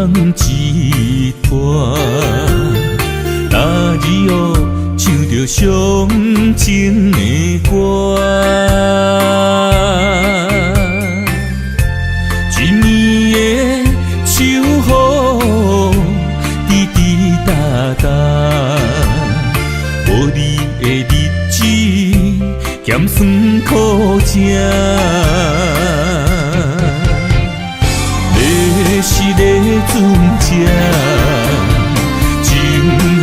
一段，哪日哦唱着伤情的歌？一年的秋雨滴滴答答，无你的日子咸酸苦涩。是个船只，情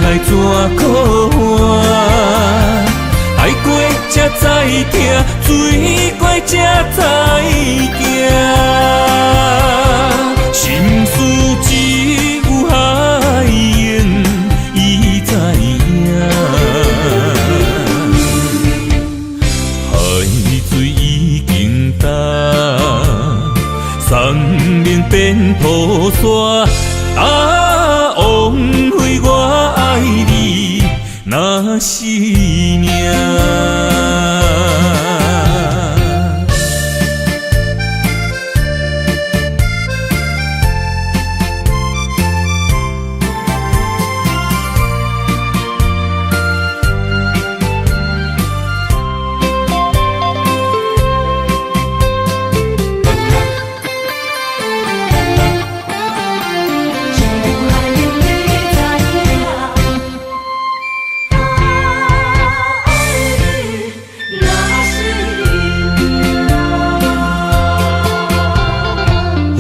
海怎可换？爱过才知疼，水过才知行。心事只有海燕伊知影，海水已经干。送命变雨伞，枉费我爱你那是命。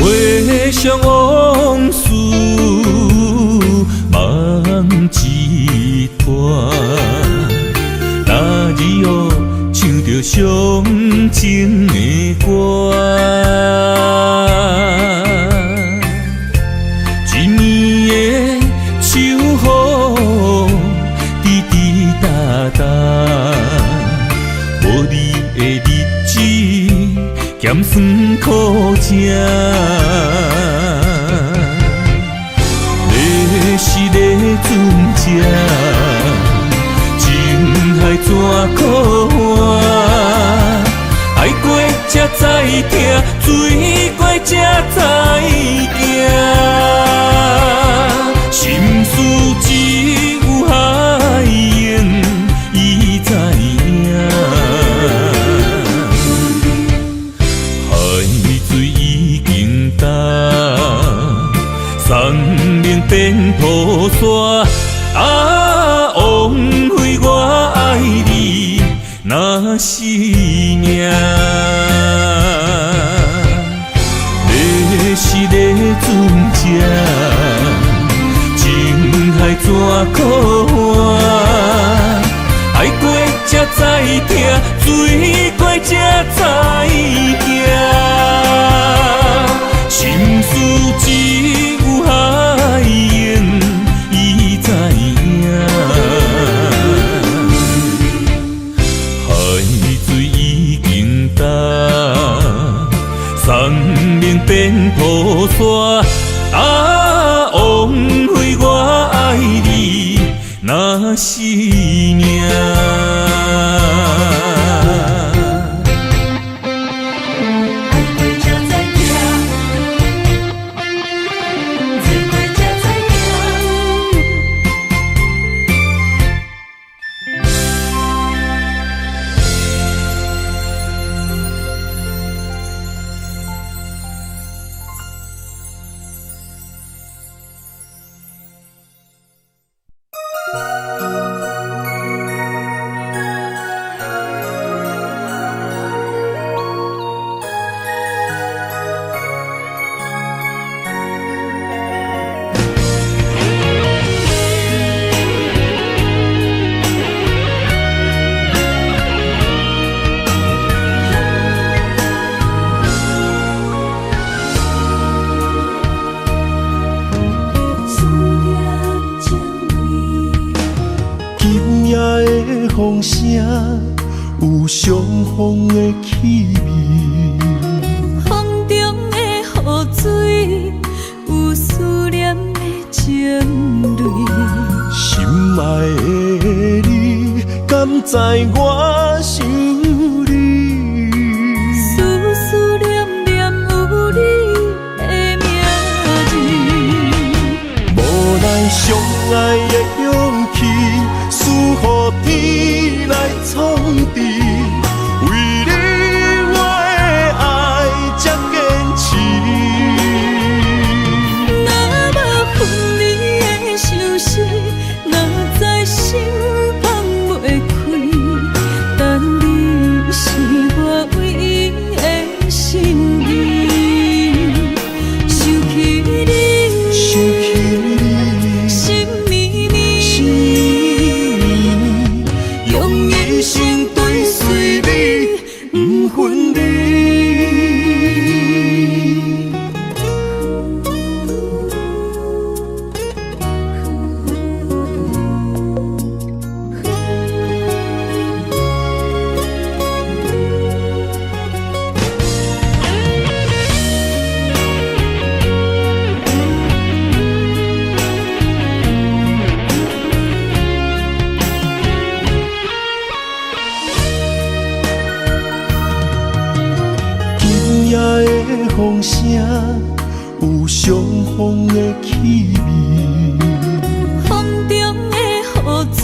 回想往事，梦一段，哪日哦唱着伤情的歌？一年的秋雨滴滴答答，无你的日子咸酸苦涩。是个船只，情海怎可换？爱过才知疼，水过才知行。心事只有海燕伊知影，海水已经干。送命变雨伞，枉费我爱你那是命。你是个船只，情海怎可换？爱过才知疼，水过才知行。心事只有海燕伊知影，海水已经干。送命变雨伞，枉费我爱你那是命。风声有相逢的气味，风中的雨水有思念的情泪。心爱的你，敢知我想你？思思念念有你的名字。相爱的勇气，赐予天来创治。为你我的爱才坚持。若无分离的相思，若在心放袂开，但你是我唯一的心意。想起你，心绵绵，用一生追随你，不分离。今夜的风声有相逢的气味，风中的雨水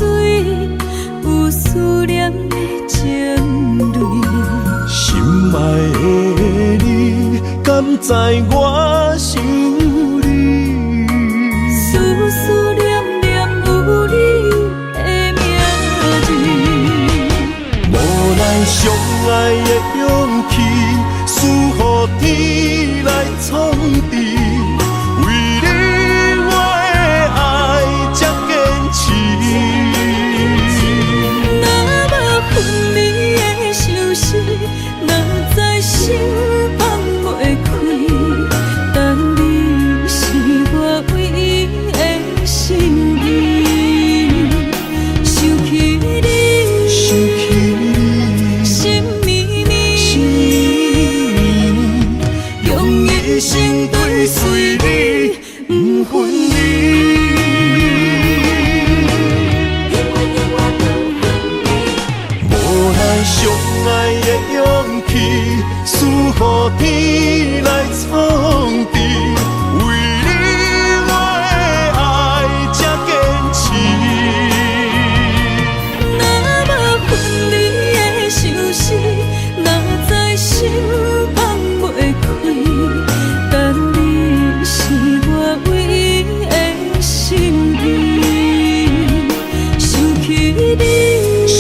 有思念的情泪。心爱的你，敢知我想你？思思念念有你的名字。无奈相爱的勇气，赐予天来创治。为你我的爱才坚持。若无分离的相思，若在心放袂开，但你是我唯一的心意。想起你，心绵绵，用一生追随你，不分离。无奈相爱的勇气，赐予天来创治。为你我的爱才坚持。若无分离的相思，若在心放袂开，但你是我唯一的心意。想起你，心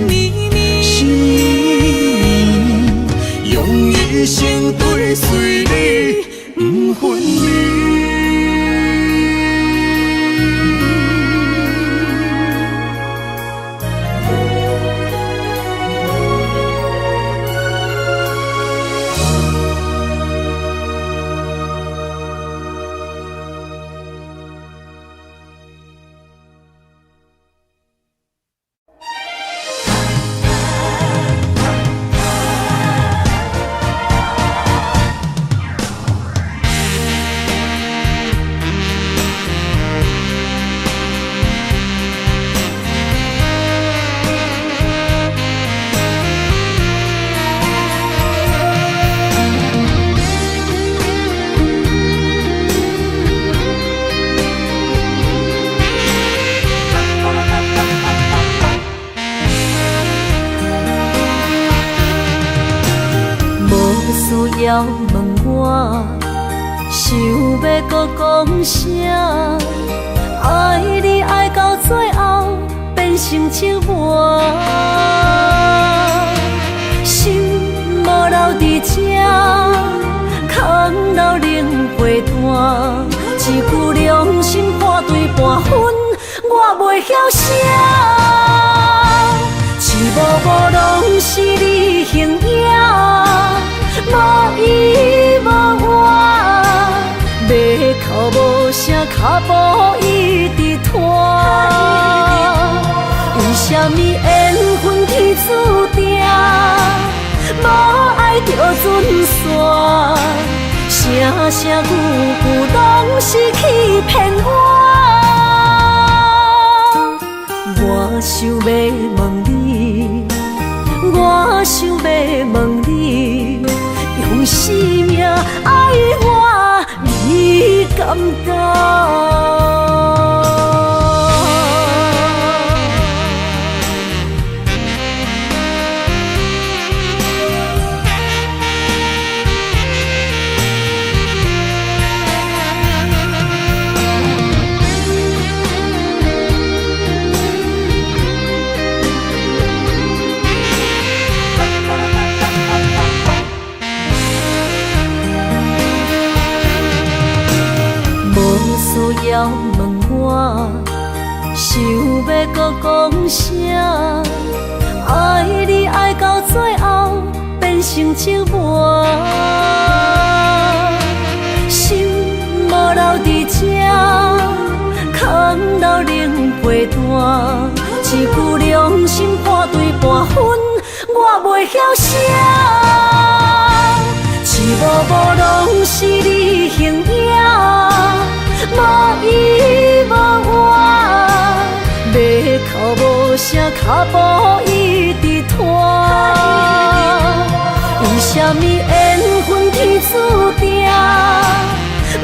绵绵，用一生追随你，不分离。需要问我，想要搁讲啥？爱你爱到最后变成寂寞，心无留伫这，空留冷陪伴。一句良心半对半分，我袂晓写。一幕幕拢是你形影。无依无我，要哭无声，脚步一直拖。为什么缘分天注定，无爱就准线？声声句句拢是欺骗我。我想要问你，我想要问你。用生命爱我，你敢敢？了问我，想要搁讲啥？爱你爱到最后变成寂寞，心无留伫这，空留冷陪伴。一句良心半对半分，我袂晓写。一幕幕拢是你形影，无依无我，要哭无声，脚步一直拖。为什么缘分天注定，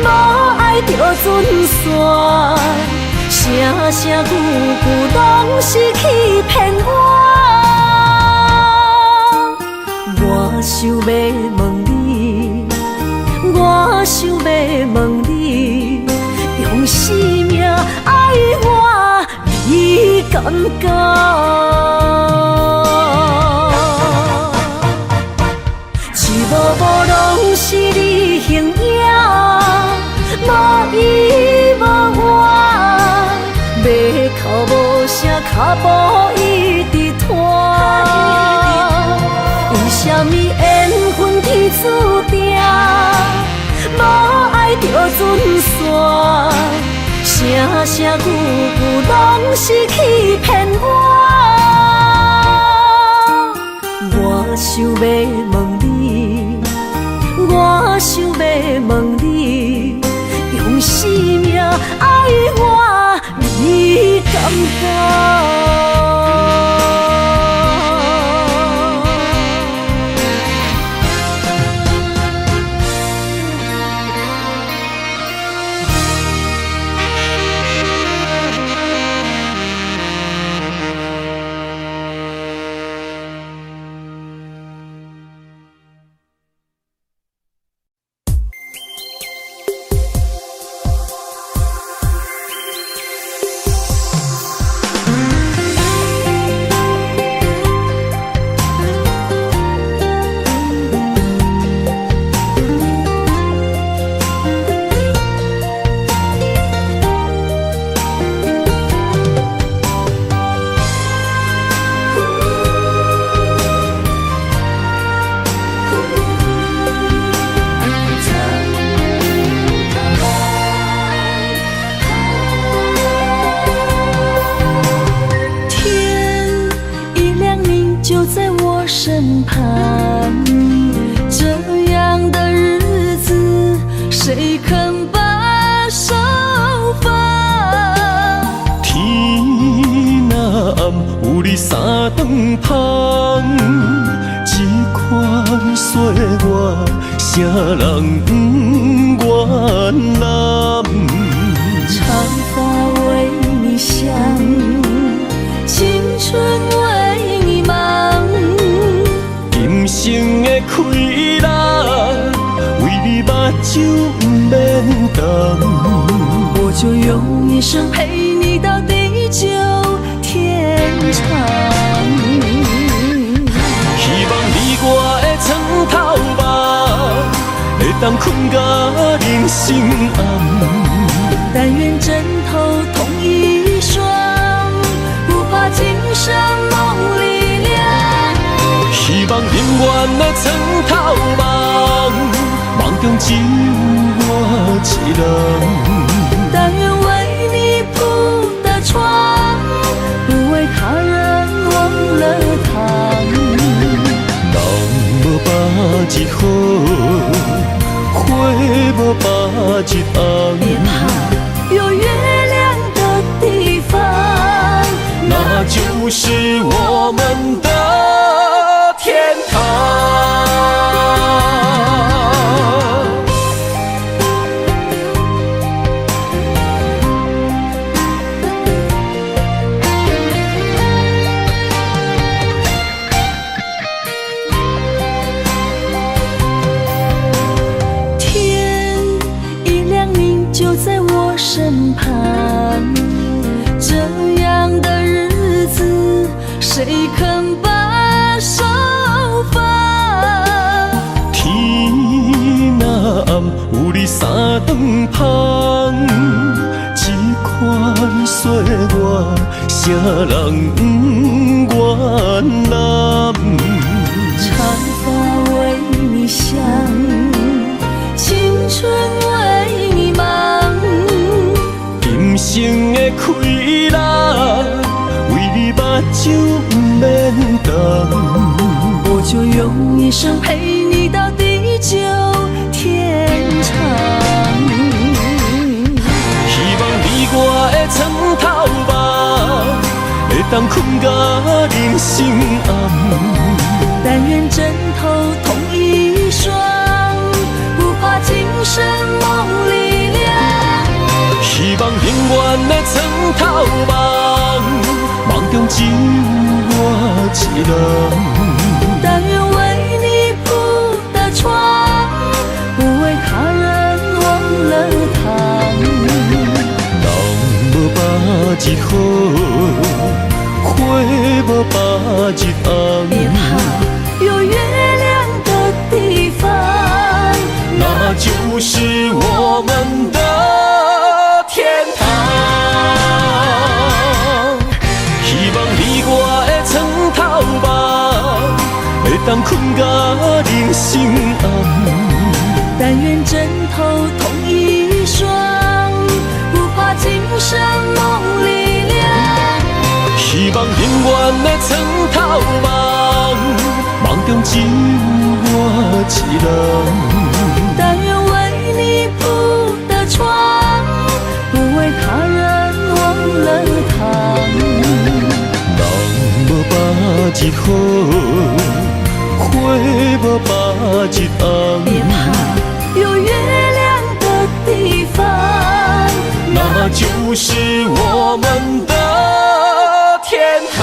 无爱就准线？声声句句拢是欺骗我。我想要问你，我想要问你，用生命爱我，你敢敢？一幕幕拢是你形影，无依无我。要哭无声，脚步一直拖。为什么缘分天注定，无爱就准线？声声句句拢是欺骗我。我想要问你，我想要问你，用生命爱我。你敢敢？身旁，这样的日子，谁肯把手放？天若暗，有你三顿香，这款岁月，啥人不愿揽？长发为你香，青春为你忙。今生的快乐，为你目睭不免干。我就用一生陪你到地久天长。希望你我的床头梦，会当困到人生暗。但愿枕头同一双，不怕今生梦里凉。希望永远的床头梦，梦中只有我一人。但愿为你铺的床，不为他人忘了糖。人无百日好，花无百日红。别怕，有月亮的地方，那就是我们的天堂。天一亮，你就在我身旁。这样的日子，谁肯把手放？天若暗，有你三顿香，这款岁月，啥人不原谅？长发为你香，青春为你忙。今生的快乐，为你目睭不免干。我就用一生陪你到地久天长。希望你我的床头梦，会当困到人生暗。但愿枕头同一双，不怕今生梦里凉。希望永远的床头梦，梦中只有我一人。但愿为你铺的床，不为他人忘了躺。人无百日好，花无百日红。别怕，有月亮的地方，那就是我们的天堂。希望你我的床头梦，会当困到人生暗。但愿枕头同一双，不怕今生梦里凉。希望永远的床头梦，梦中只有我一人。但愿为你铺的床，不为他人忘了躺。人无百日好，花无百日红。别怕，有月亮的地方，那就是我们的天堂。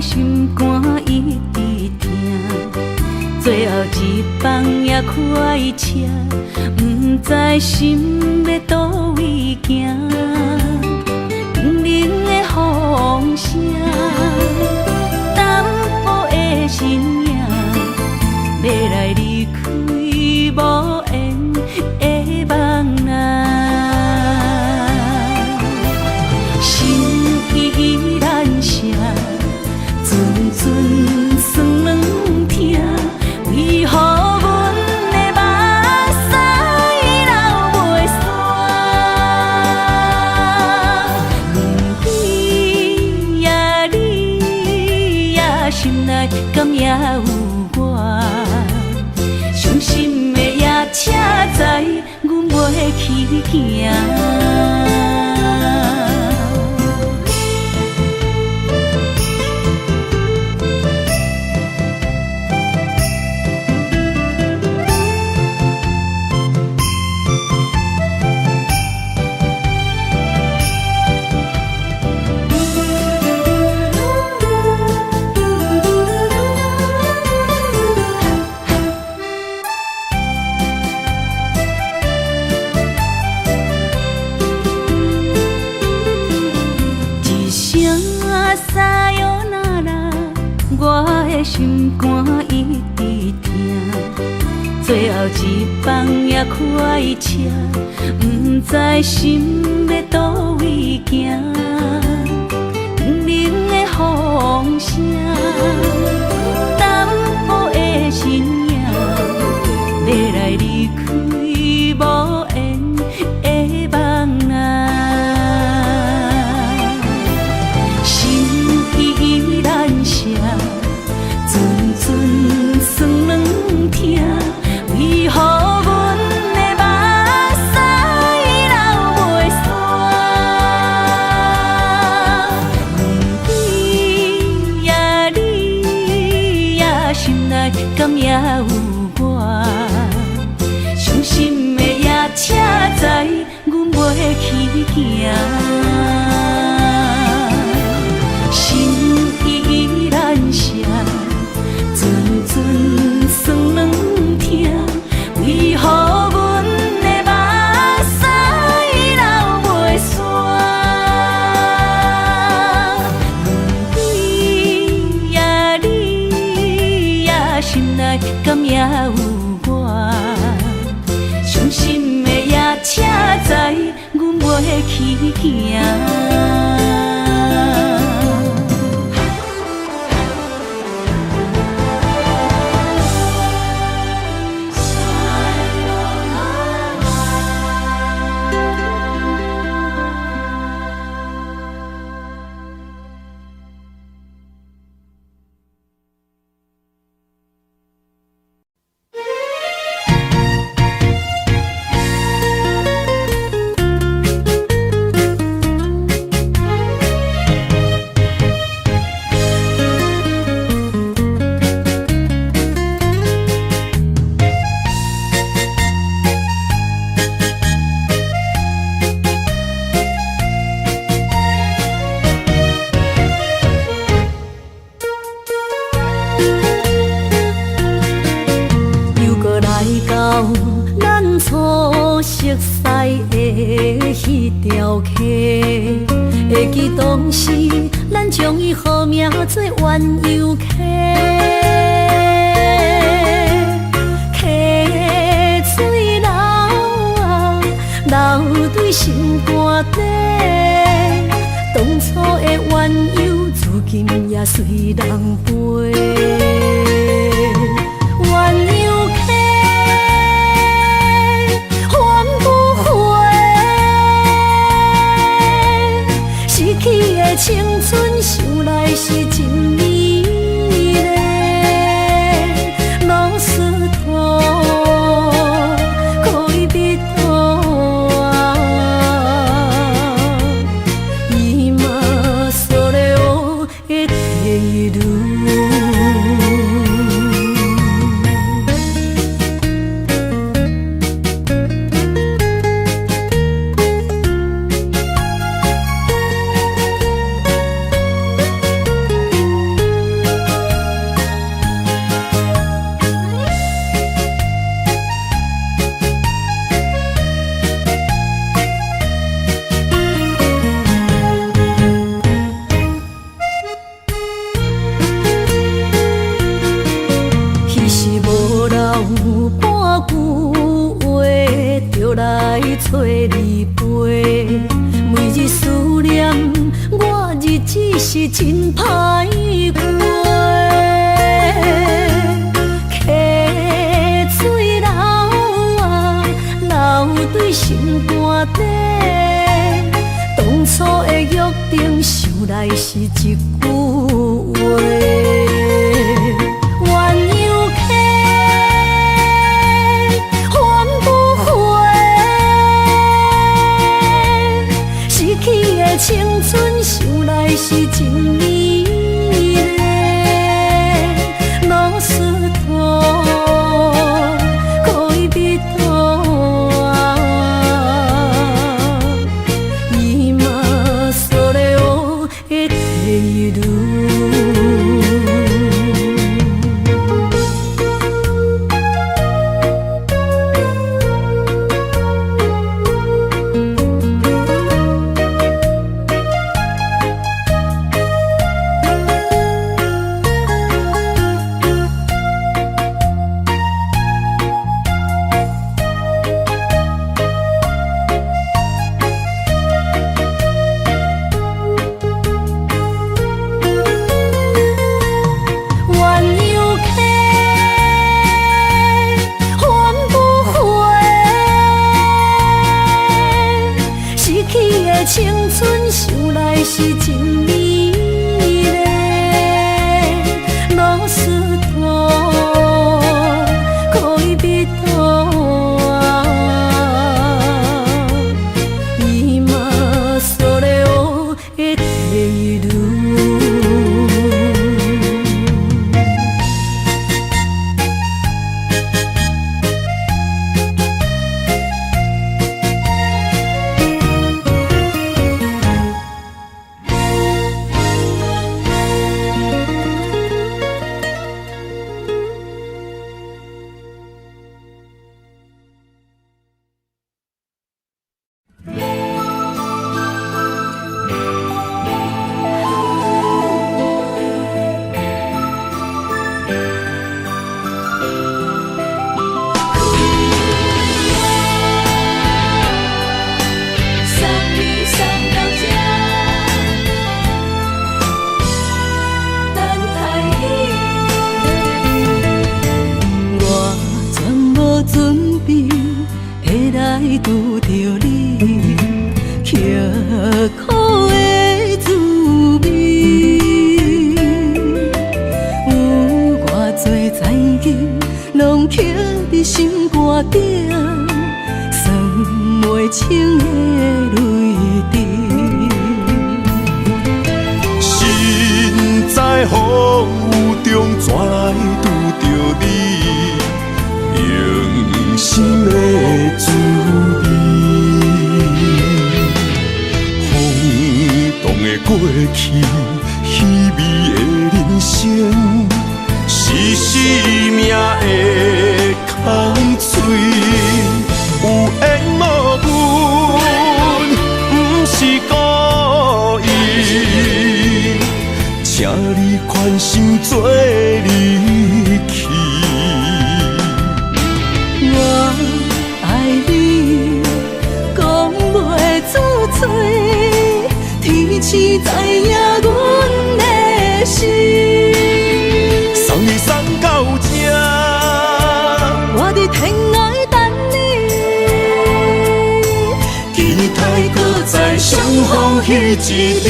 心肝一直疼，最后一放也开车，不知心要倒位行。冷冷的风声，淡薄的身影，要来离开无缘的梦啊。心依然声。阵酸软疼，为何阮的目屎流袂煞？不悔呀，你呀，心内敢也有我？伤心的夜车载，阮袂去行。心肝一直疼，最后一放也开车，不知心要倒位行。冷冷的风声，淡薄的身影，要来离开无缘的袂去行，心依然舍，阵阵酸软痛，为何阮的目屎流袂煞？问对你呀，心内敢也有我？伤心的也车知，阮袂去行。会记当时，咱将伊号名做鸳鸯溪，溪水流啊，流对心肝底。当初的鸳鸯，至今也随人陪。鸳鸯溪。失去的青春，想来是真美丽。老师徒，可以别途啊，伊嘛所了的地路。找你陪，每日思念，我日子是真歹过。溪水流啊，流对心肝底。当初的约定，想来是一句话。青春想来是真美丽，老师徒可以别途啊，伊嘛所了的地路。青春想来是真美丽，老师徒可以别途啊，伊嘛所了的地路。来拄着你，刻苦的滋味。有偌多情景，拢刻伫心肝顶，算袂清的泪滴。身在风雨中，怎来拄着你？用心的滋味，风动的过去，稀微的人生，是生命的空嘴，有缘无分，不是故意，请你宽心做离去。我爱你，讲袂出嘴，天赐知影阮的心。送你送到这，我伫天涯等你，期待搁再相逢彼一日。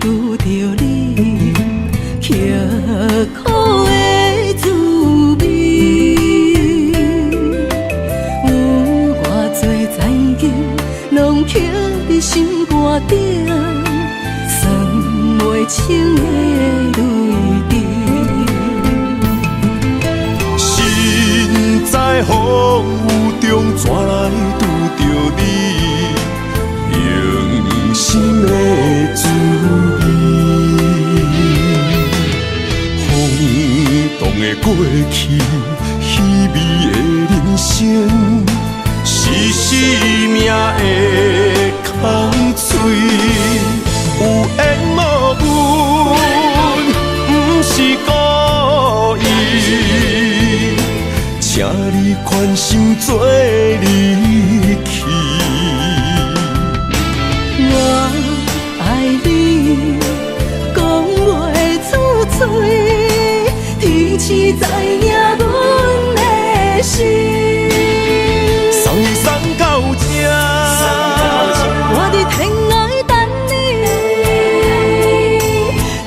拄着你，刻苦的滋味。有偌多情景，拢刻伫心肝顶，算袂清的泪滴。身在风雨中，怎来拄着你？用心的滋味，风动的过去，稀微的人生，是生命的空嘴，有缘无分，不是故意，请你宽心做离去。我爱你，讲袂出嘴，天赐知影阮的心。送你送到这，我伫天涯等你，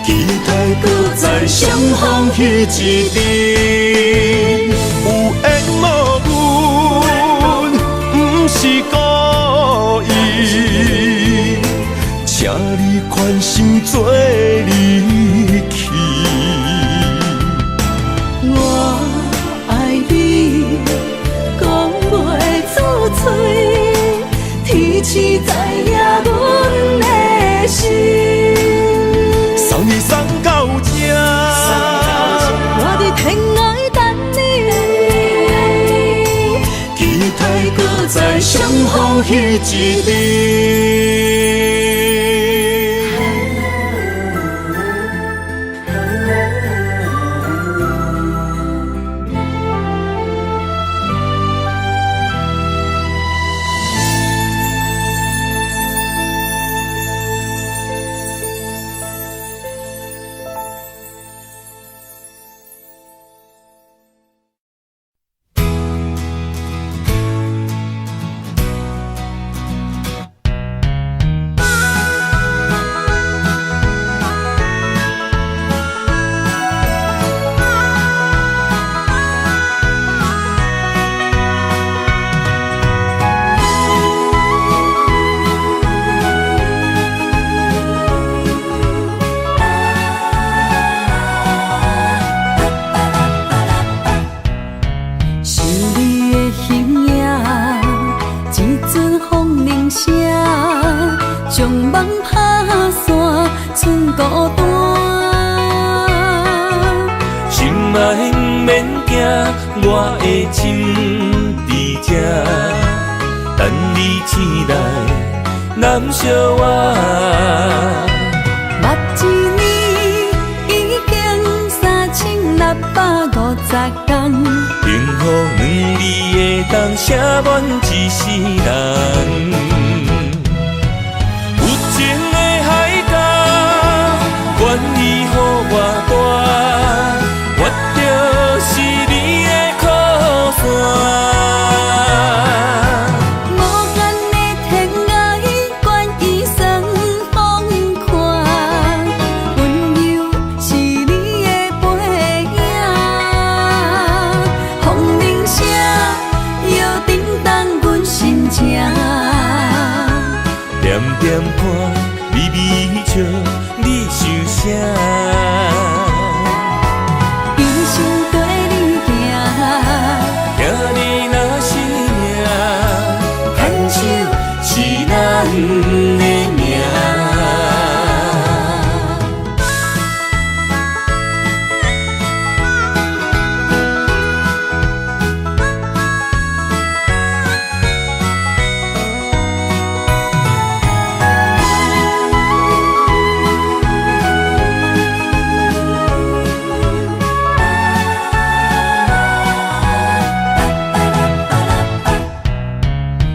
期待搁再相逢彼一日。有缘无分，不是故意，请你宽心做离去。我爱你，讲袂出嘴，天赐知影阮的心。送你送到这，我伫天涯等你，期待搁再相逢彼一日。莫免惊，我的心伫这。相活。目一年已经3650天，幸福两字会当写满一世人。有情的海角，愿意予我大，我就是你的靠山。无间的天涯，愿意算风看，温柔是你的背影，风铃声摇叮当阮心情。点点看，微微笑，你想啥？一生跟你行，听你若是命，牵手是咱的命。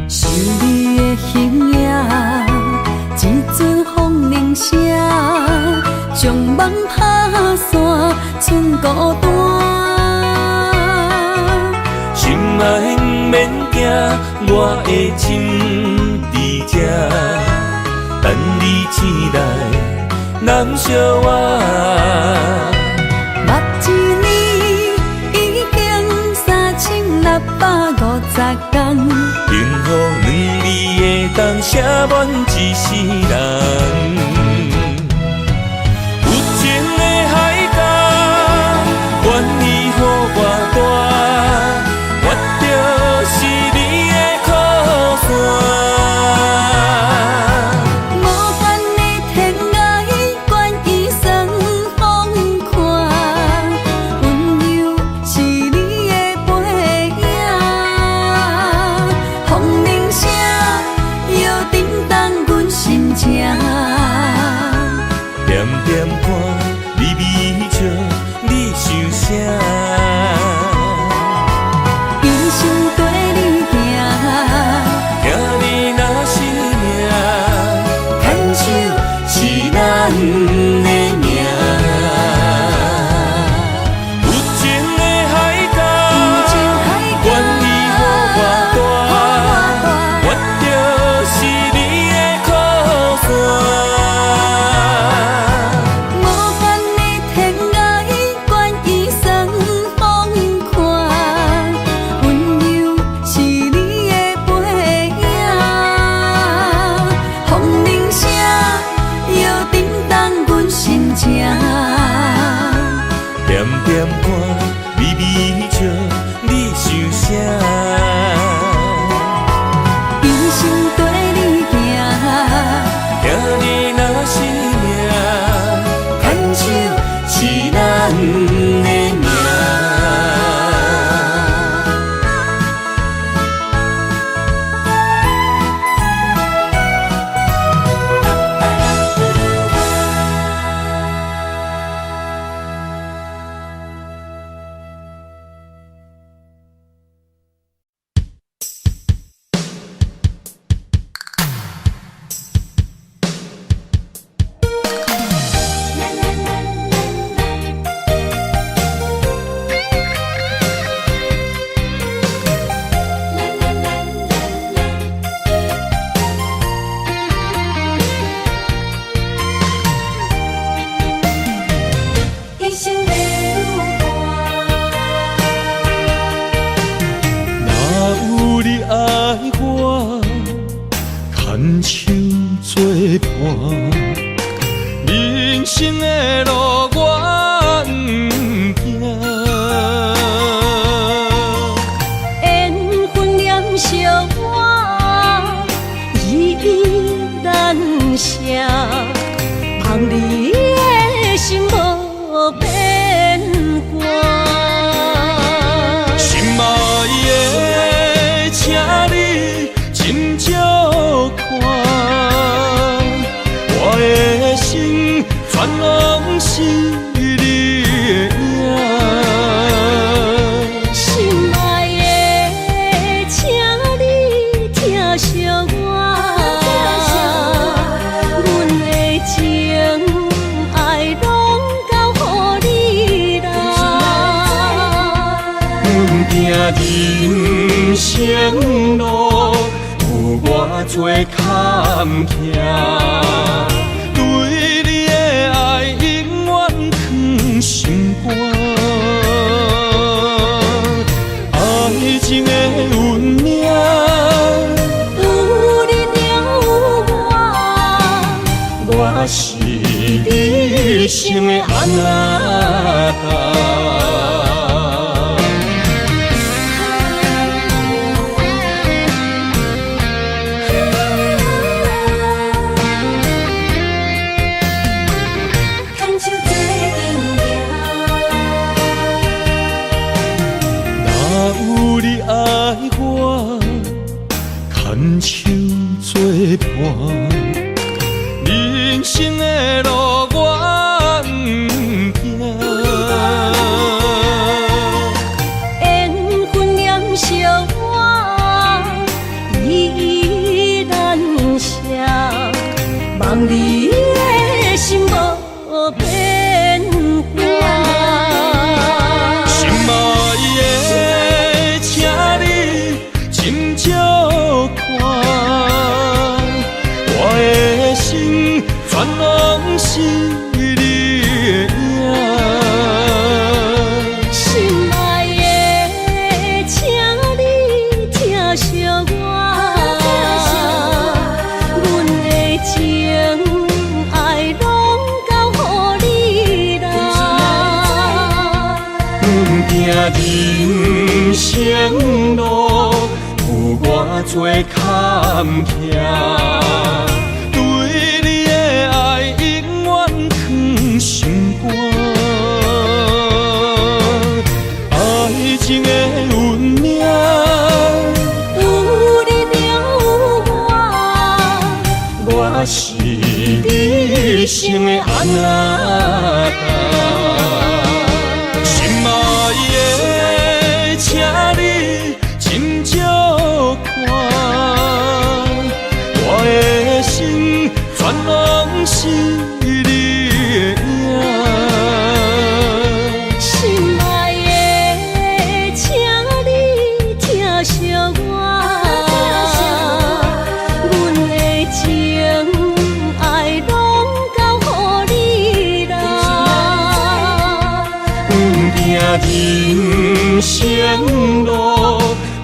想你的形影，一阵风铃声，将梦打散，剩孤单。心爱不免惊，我的心伫这，等你醒来，咱相活。目一年已经3650天，幸福两字会当写满一世人。有情的海角，愿意予我大，我就是你的靠山。无间的天涯，愿意算风看，温柔是你的背影，风铃声摇叮当阮心情。点点看，微微笑，你想啥？一生跟你行，听你若是命，牵手是咱的命。有情的海角，愿意予我大，我就是你的靠山。无间的天涯，愿意算风看，温柔是你的背影，风铃声摇叮当阮心情。点点看，微微笑，你想啥？一生跟你行，听你若是命，牵手是咱的命。牵手作伴，人生的路我不行。缘分念相我，依依难舍，望你的心无变卦。心爱的，请你真少看。是你的影。心爱的，请你疼惜我，阮的情爱拢交予你啦。阮行人生路有偌多坎坷，对你的爱永远藏心肝。爱情的运命，有你了我是你生的安那达。牵手作伴，人生的路我不行。缘分念惜我，依然写，望你的心无变化。心爱的，请你斟酌看，我的心全拢是你的影。心爱的，请你疼惜我，阮的情爱拢交予你啦。阮行人生路有偌多坎坷，对你的爱永远藏心肝。爱情的运命，有你了我是你生的安那达。心爱的，请你斟酌看，我的心全拢是你的影。心爱的，请你疼惜我，阮的情爱拢交予你啦。阮行人生路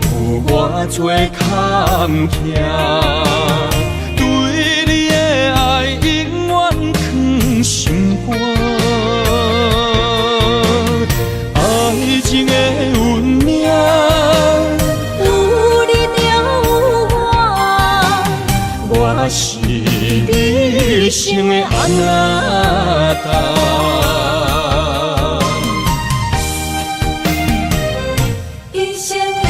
有偌多坎坷，对你的爱永远藏心肝。爱情的运命，有你了我是你生的安那达。一生的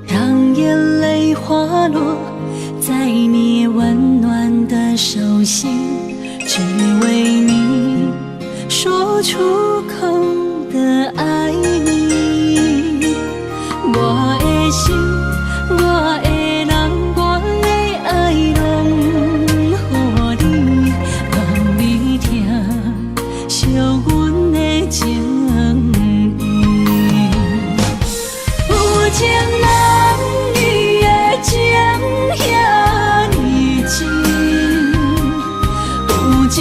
让眼泪滑落在你温暖的手心，只为你说出口的爱你。我的心，我的人，我的爱拢予你，望你疼惜阮的情意。有情人伊的情遐尼深，有情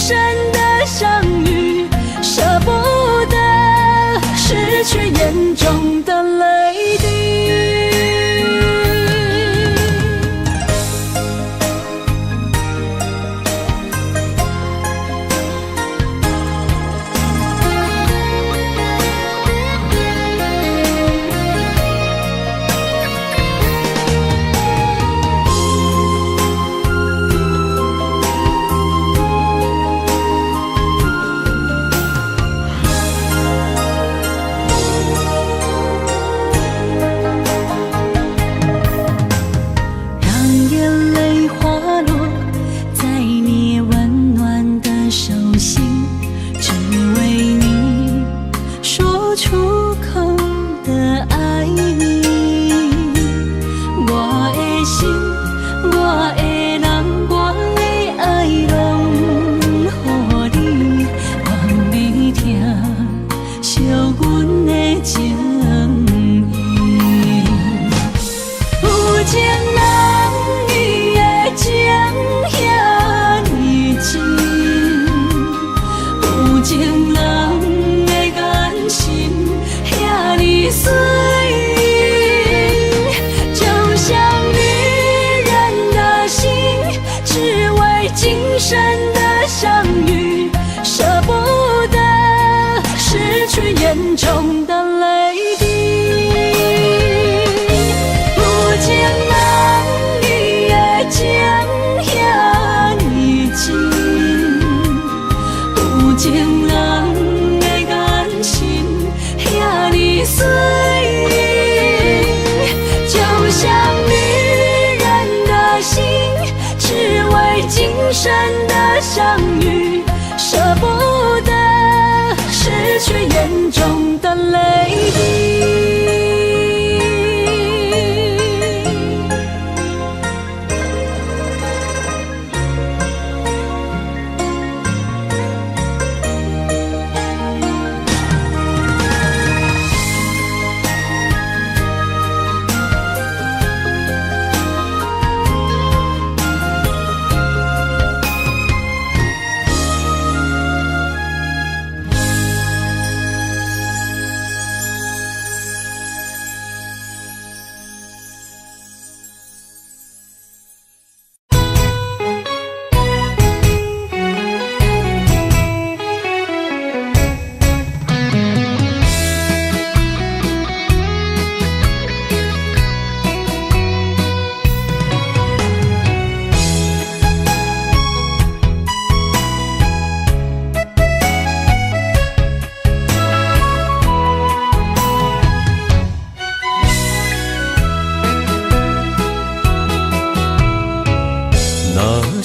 生的相遇，舍不得失去眼中的泪滴。眼中的泪滴，有情人伊的情遐尼真，有情人的眼神遐尼水，就像女人的心，只为今生的相遇，舍不得失去眼中的泪滴。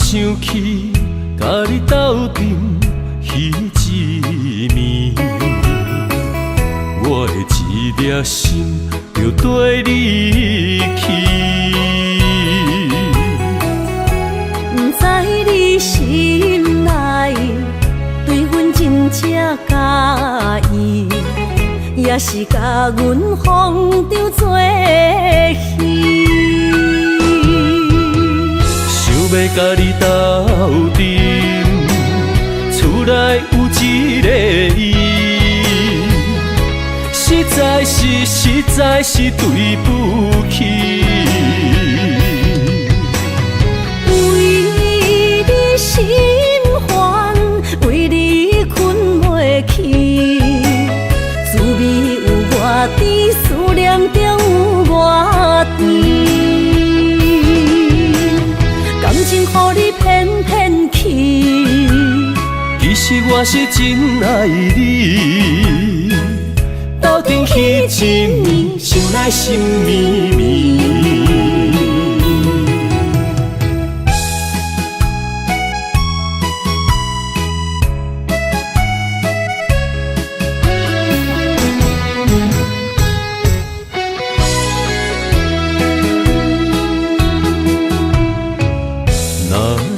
想起甲你斗阵彼一暝，我的一粒心就跟你去。不知你心内对阮真正介意，也是甲阮放着做戏。要甲你斗阵，厝内有一个伊，实在是对不起。为你心烦，为你困袂去，滋味有偌甜，思念中有偌甜。感情予你骗骗去，其实我是真爱你。斗阵彼一暝，想来心绵绵。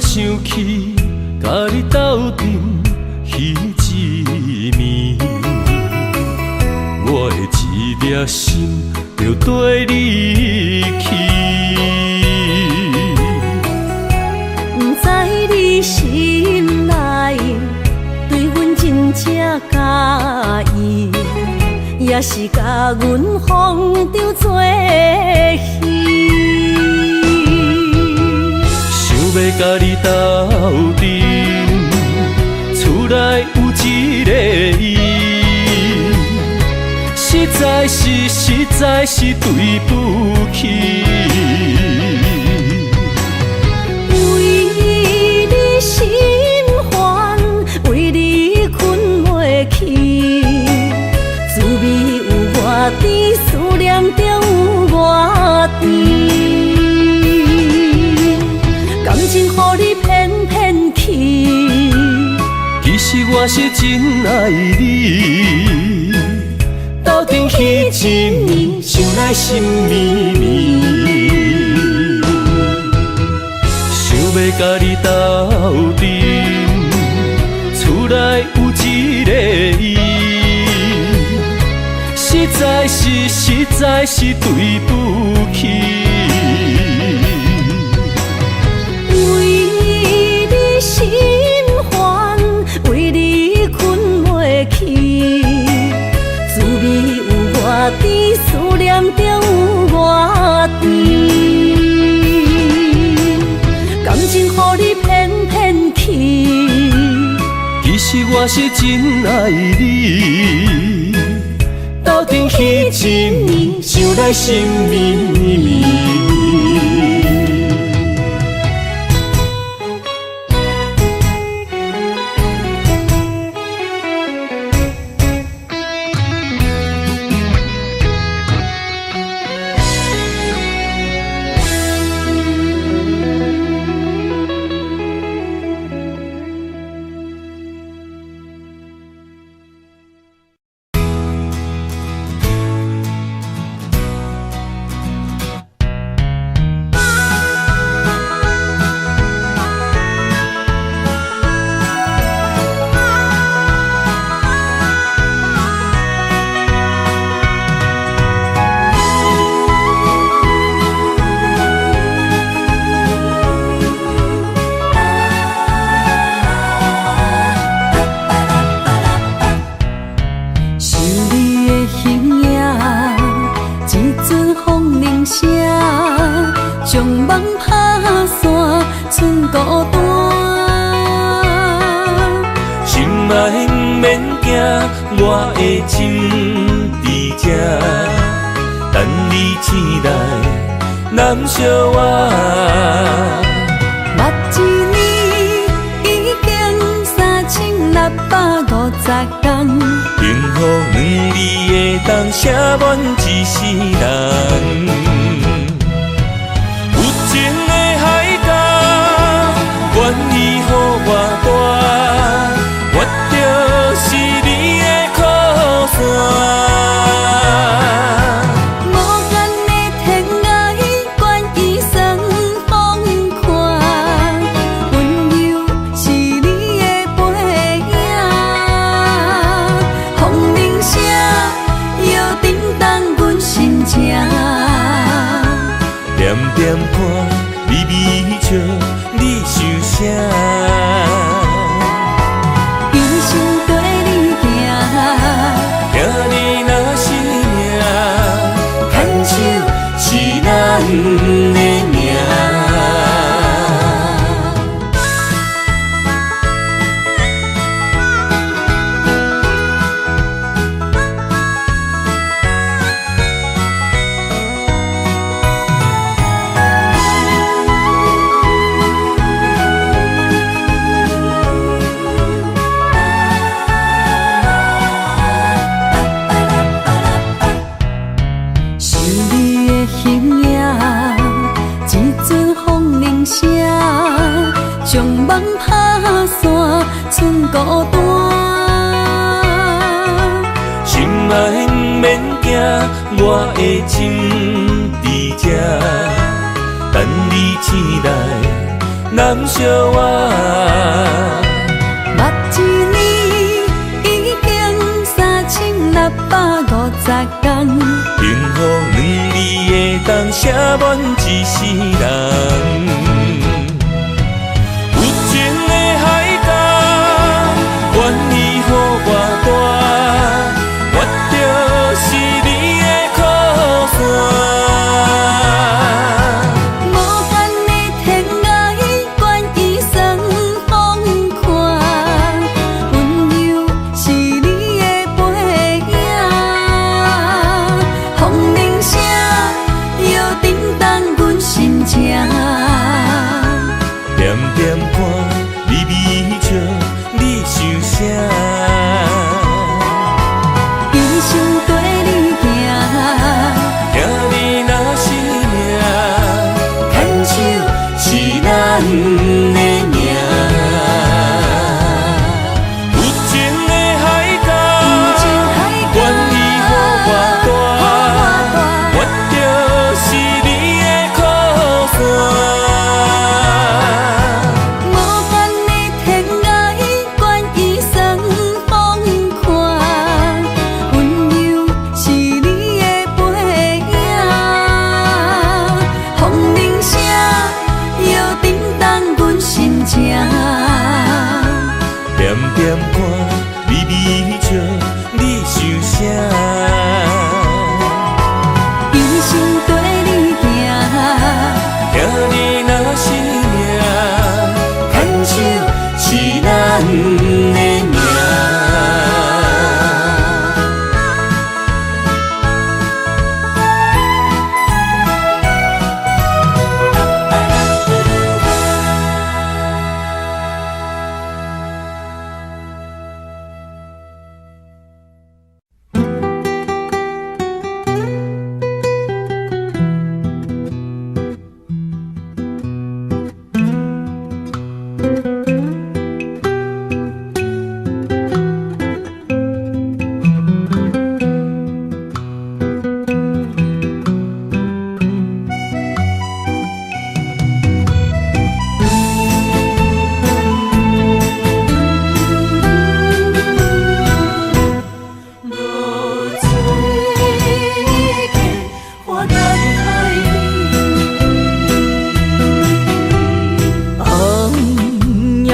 想起甲你斗阵彼一暝，我的一粒心就跟你去。不知你心内是甲阮放着做戏。想要甲你斗阵，厝内有一个伊，实在是对不起。为你心烦，为你困袂去，滋味有偌甜，思念就有偌甜。感情予你骗骗去，其实我是真爱你，斗阵彼一年，想来心绵绵。想要甲你斗阵，厝内有一个伊，实在是对不起。为你心烦，为你困袂去，滋味有偌甜，思念就有偌甜。感情予你骗骗去，其实我是真爱你，斗阵彼一年，想来心绵绵。将梦打散，剩孤单。心爱不免惊，我的心伫这，等你醒来，难相我。目一年已经3650天，幸福两字的当写满一世人。有情的海角，愿意予我大，我就是你的靠山。无间的天涯，愿意算风看，温柔是你的背影。风铃声摇叮当阮心情，点点看，微微笑，你想啥？一生跟你行，听你若是命，牵手是咱的命。想你的形影，一阵风铃声，将梦打散，剩孤单。心爱不免惊，我的心伫这，等你醒来，难相我。目一年已经3650天，幸福两字的当写满一世人。有情的海角，愿意予我大，我就是点看，微微笑，你想啥？一生跟你行，行你若是命，牵手是咱的命。有情的海角，愿意予我带，我就是你的靠山。无限的天涯，愿意送风看，温柔是你的背影。风铃声摇震动阮心情，点点看，微微笑，你想啥？一生跟你行，行你若是命，牵手是咱的命。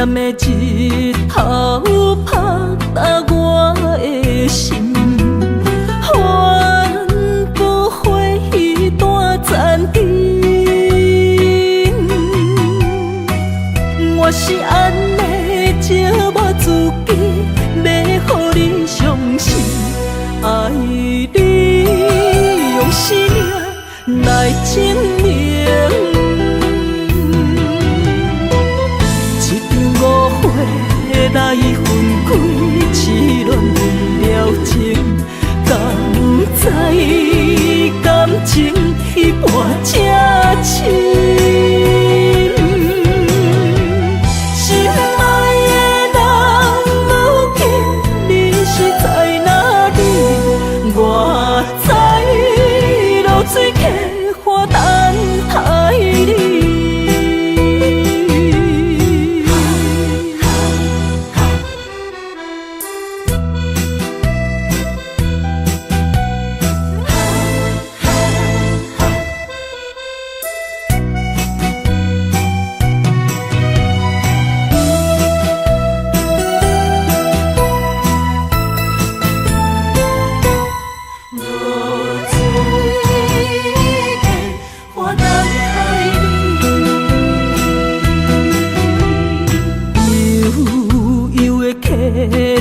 暗的日头拍打我的心，帆布花彼段残阵。我是安尼借我自己，要予你相信，爱你用生命来证明。来分开，痴恋为了情，敢知感情彼半才深。心爱的人，如今你是在哪里？我在露水溪花等待你。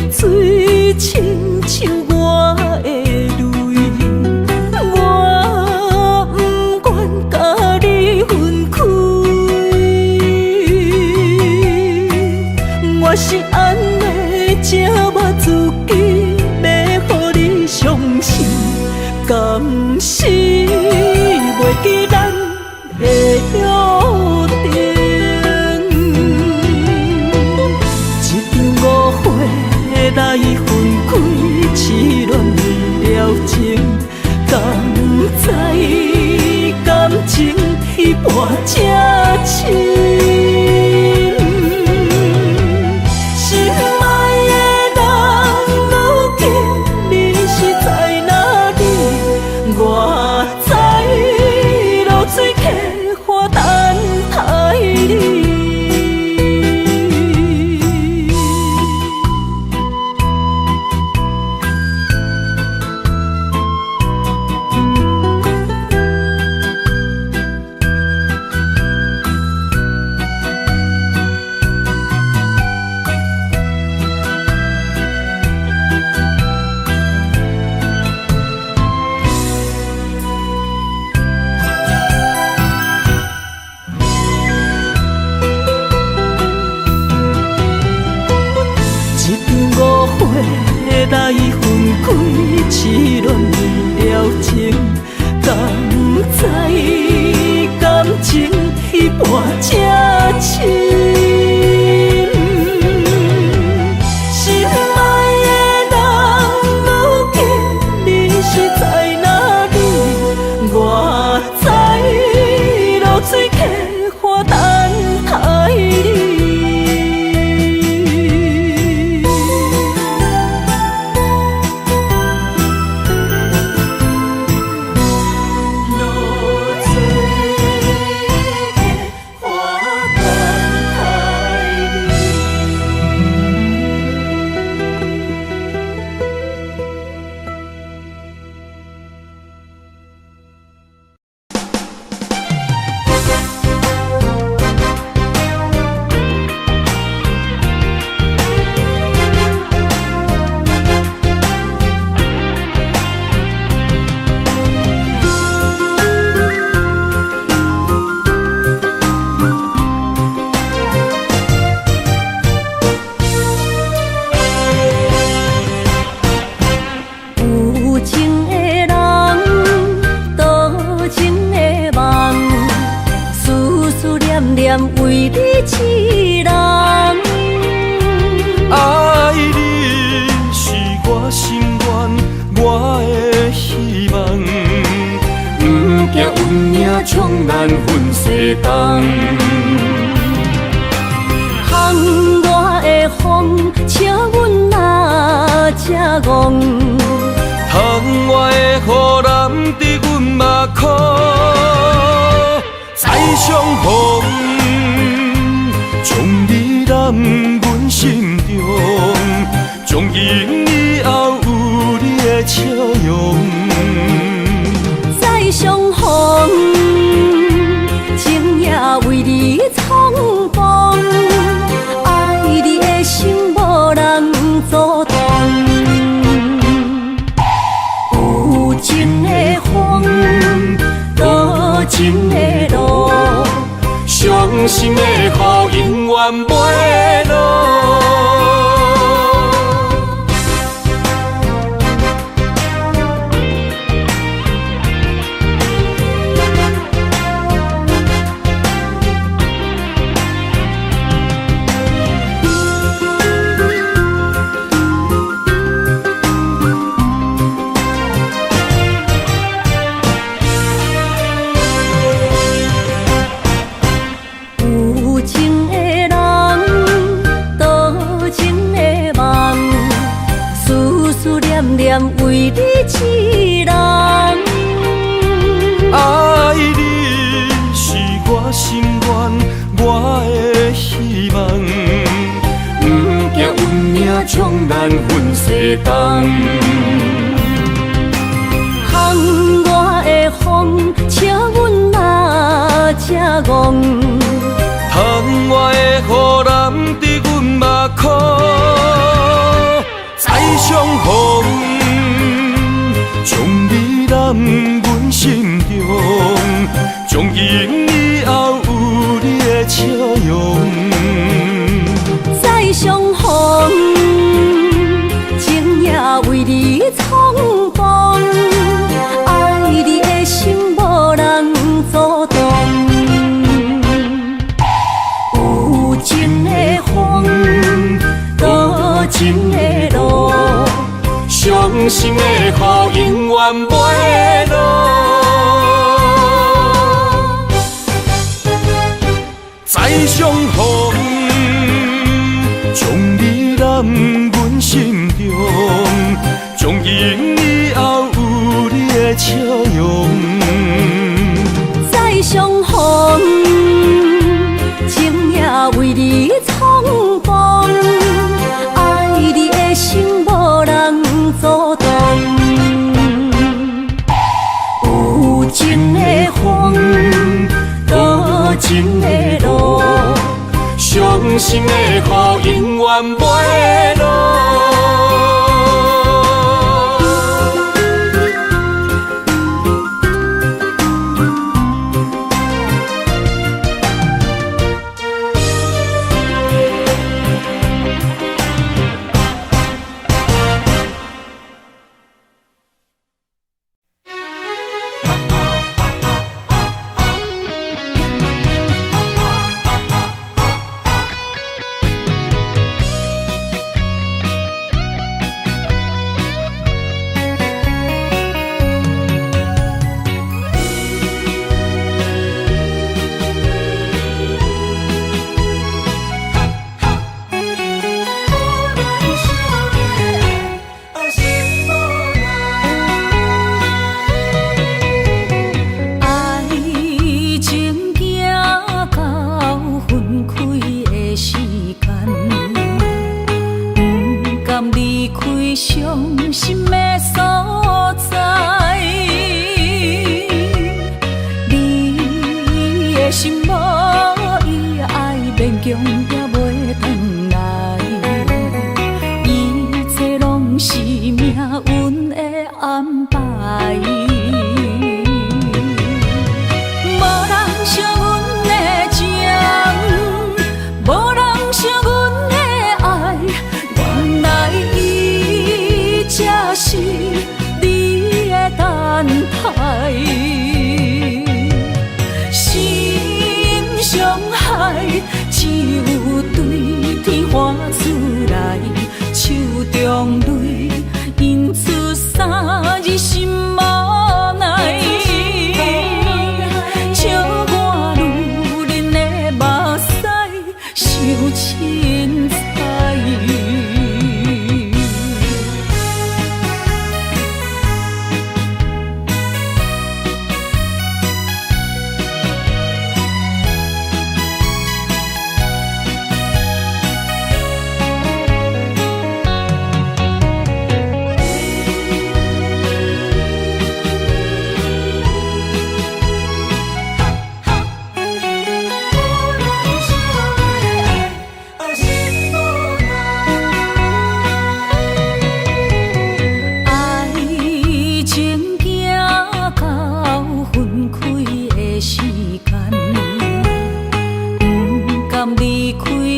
水亲像我的泪，我不愿甲你分开。我是安尼借我自己，要予你相信，敢是袂记咱的约定。来分开，痴恋为了情，敢知感情彼半才深。心爱的人，如今你是在哪里？我在露水溪花等待你。念为你一人。爱你是我心愿，我的希望。不惊运命冲咱分世东。风外的风，请阮哪只戆？窗外的雨淋伫阮目眶，再相逢，将你揽阮心中，从今以后有你的笑容。再相逢，情也为你冲动，爱你的心无人阻挡。有情的风，多情的路，伤心的雨永远袂落。为你一人，爱你是我心愿，我的希望。不惊运命冲咱分世东。风外的风，请阮哪只戆？窗外的雨淋伫阮目眶，再相逢。将你揽阮心中，从今以后有你的笑容。再相逢，情也为你冲动，爱你的心无人阻挡。有情的风，多情的路，伤心的雨永远袂落。再相逢，将你揽阮心中，从今以后有你的笑容。再相逢，情也为你冲动，爱你的心无人阻挡。有情的风，多情的路，伤心的雨永远袂落。心上海。海，只有对天画出来，手中泪印出三字心无奈。笑我女人的目屎，受凊彩。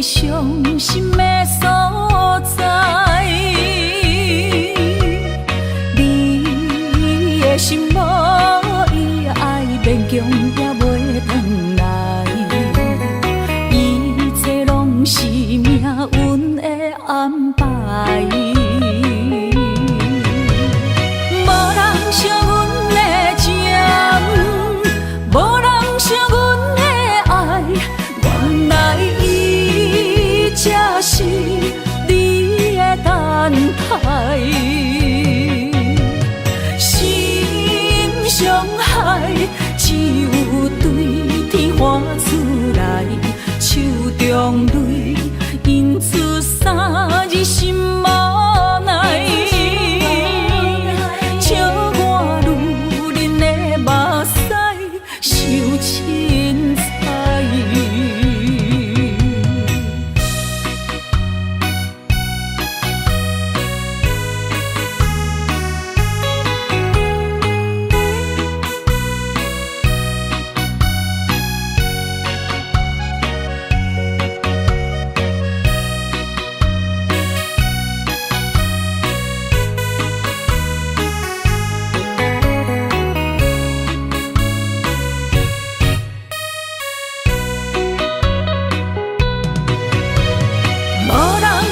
伤心的所在，你的心无伊爱勉强也袂转来，一切拢是命运的安排。无人惜阮的情，无人惜阮的爱，原来才是你的等待，心伤害只有对天画出来，手中泪印出三字心无奈。笑我女人的目屎，受凊彩。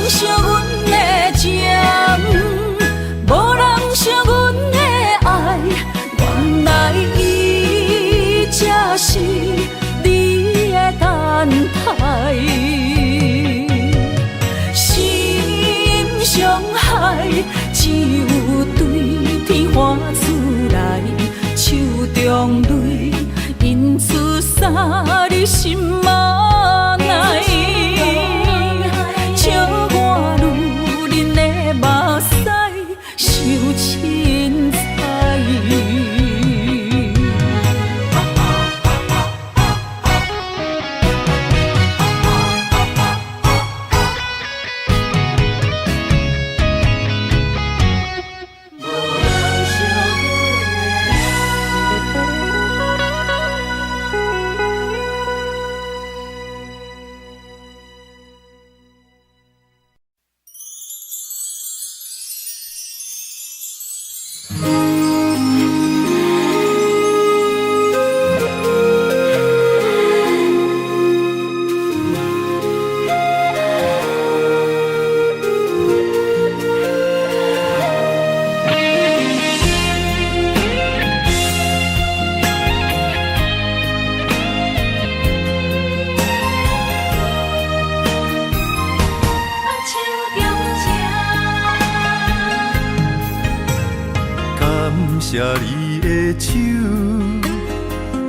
惜阮的情，无人惜阮的爱，原来伊才是你的等待。心伤害只有对天画出来，手中泪印出三字心无奈。笑我女人的目屎，受凊彩。谢你的手，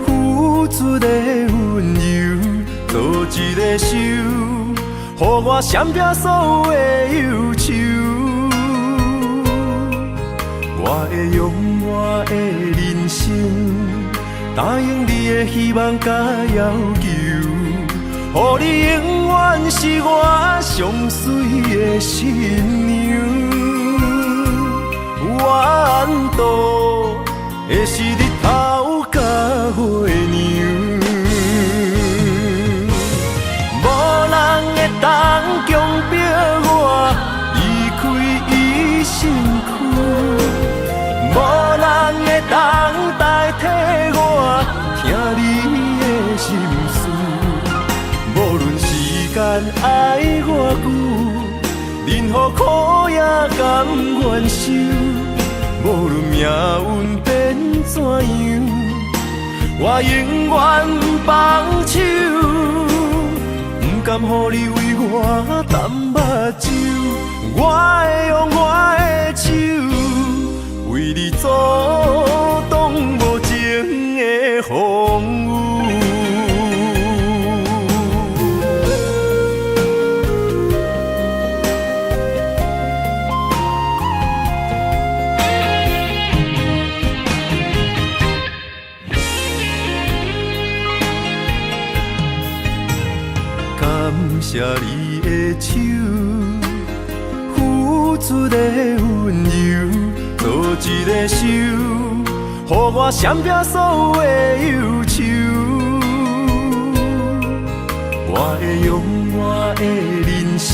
付出的温柔，做一个手，予我闪避所有的忧愁。我会用我的人生，答应你的希望甲要求，予你永远是我上水的新娘。缘途会是日头甲月亮，无人会当强迫我离开伊身躯，无人会当代替我听你的心事，爱我久，任何苦也甘愿受。无论命运变怎样，我永远放手，不甘予你为我淡目睭。我会用我的手，为你阻挡无情的风雨。感谢你的手，付出的温柔，做一个手，予我闪避所有的忧愁。我会用我的人生，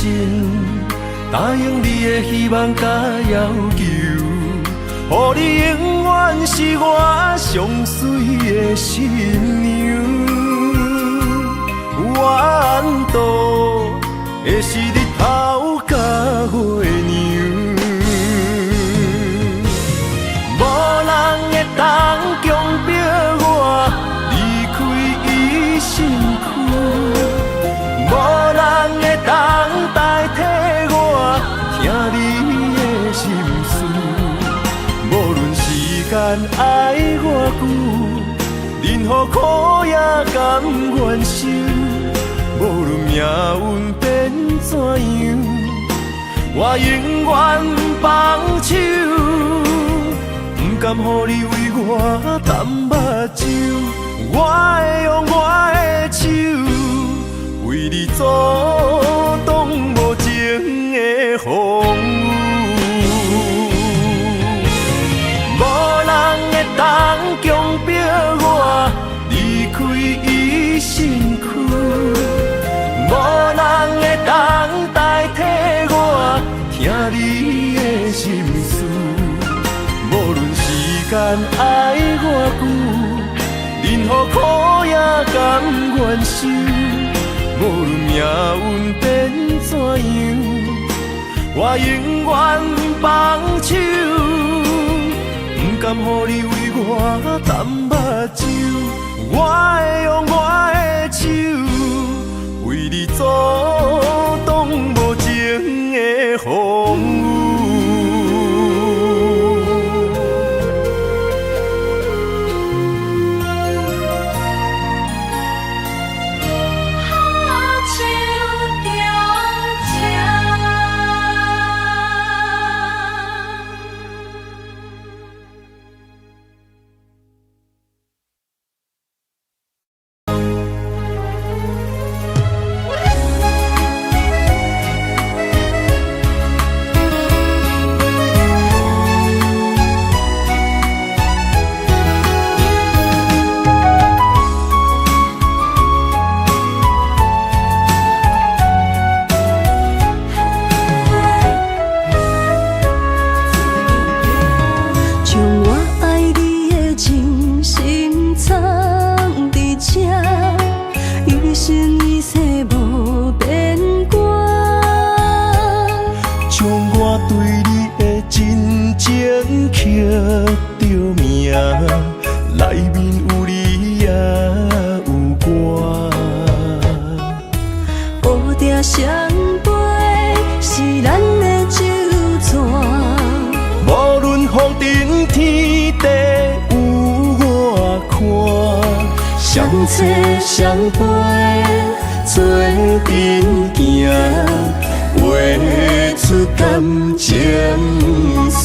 答应你的希望甲要求，予你永远是我上水的新娘。缘途会是日头甲月亮，无人会当强迫我离开伊身躯，无人会当代替我听你的心事。无论时间爱我久，任何苦也甘愿受。无论命运变怎样，我永远放手，不甘予你为我淡目睭。我会用我的手，为你阻挡无情的风雨。无人会当强迫我离开伊身躯，无人会当代替我听你的心事。无论时间爱我久，任何苦也甘愿受。无论命运变怎样，我永远放手，不甘予你为我淡目睭。我会用我的手，为你阻挡无情的风雨。相陪做阵行，画出感情线。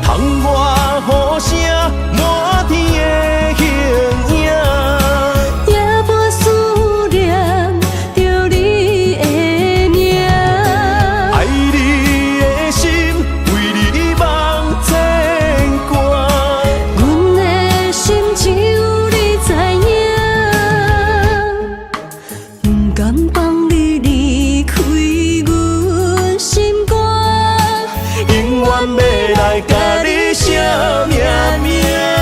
窗外雨声满天的形影，夜半思念着你的名。爱你的心为你梦牵挂，阮的心只有你知影。不甘放你离开阮心肝，永远要来甲你写命名。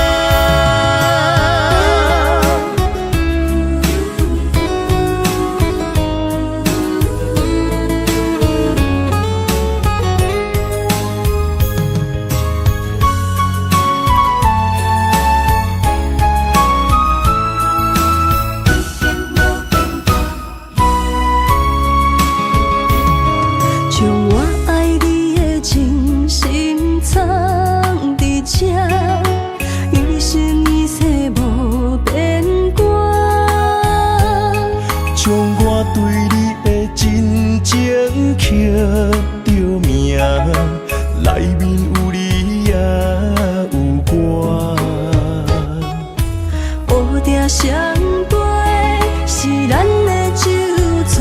将我对你的真情刻着名，内面有你也有我。乌蝶双飞是咱的酒泉，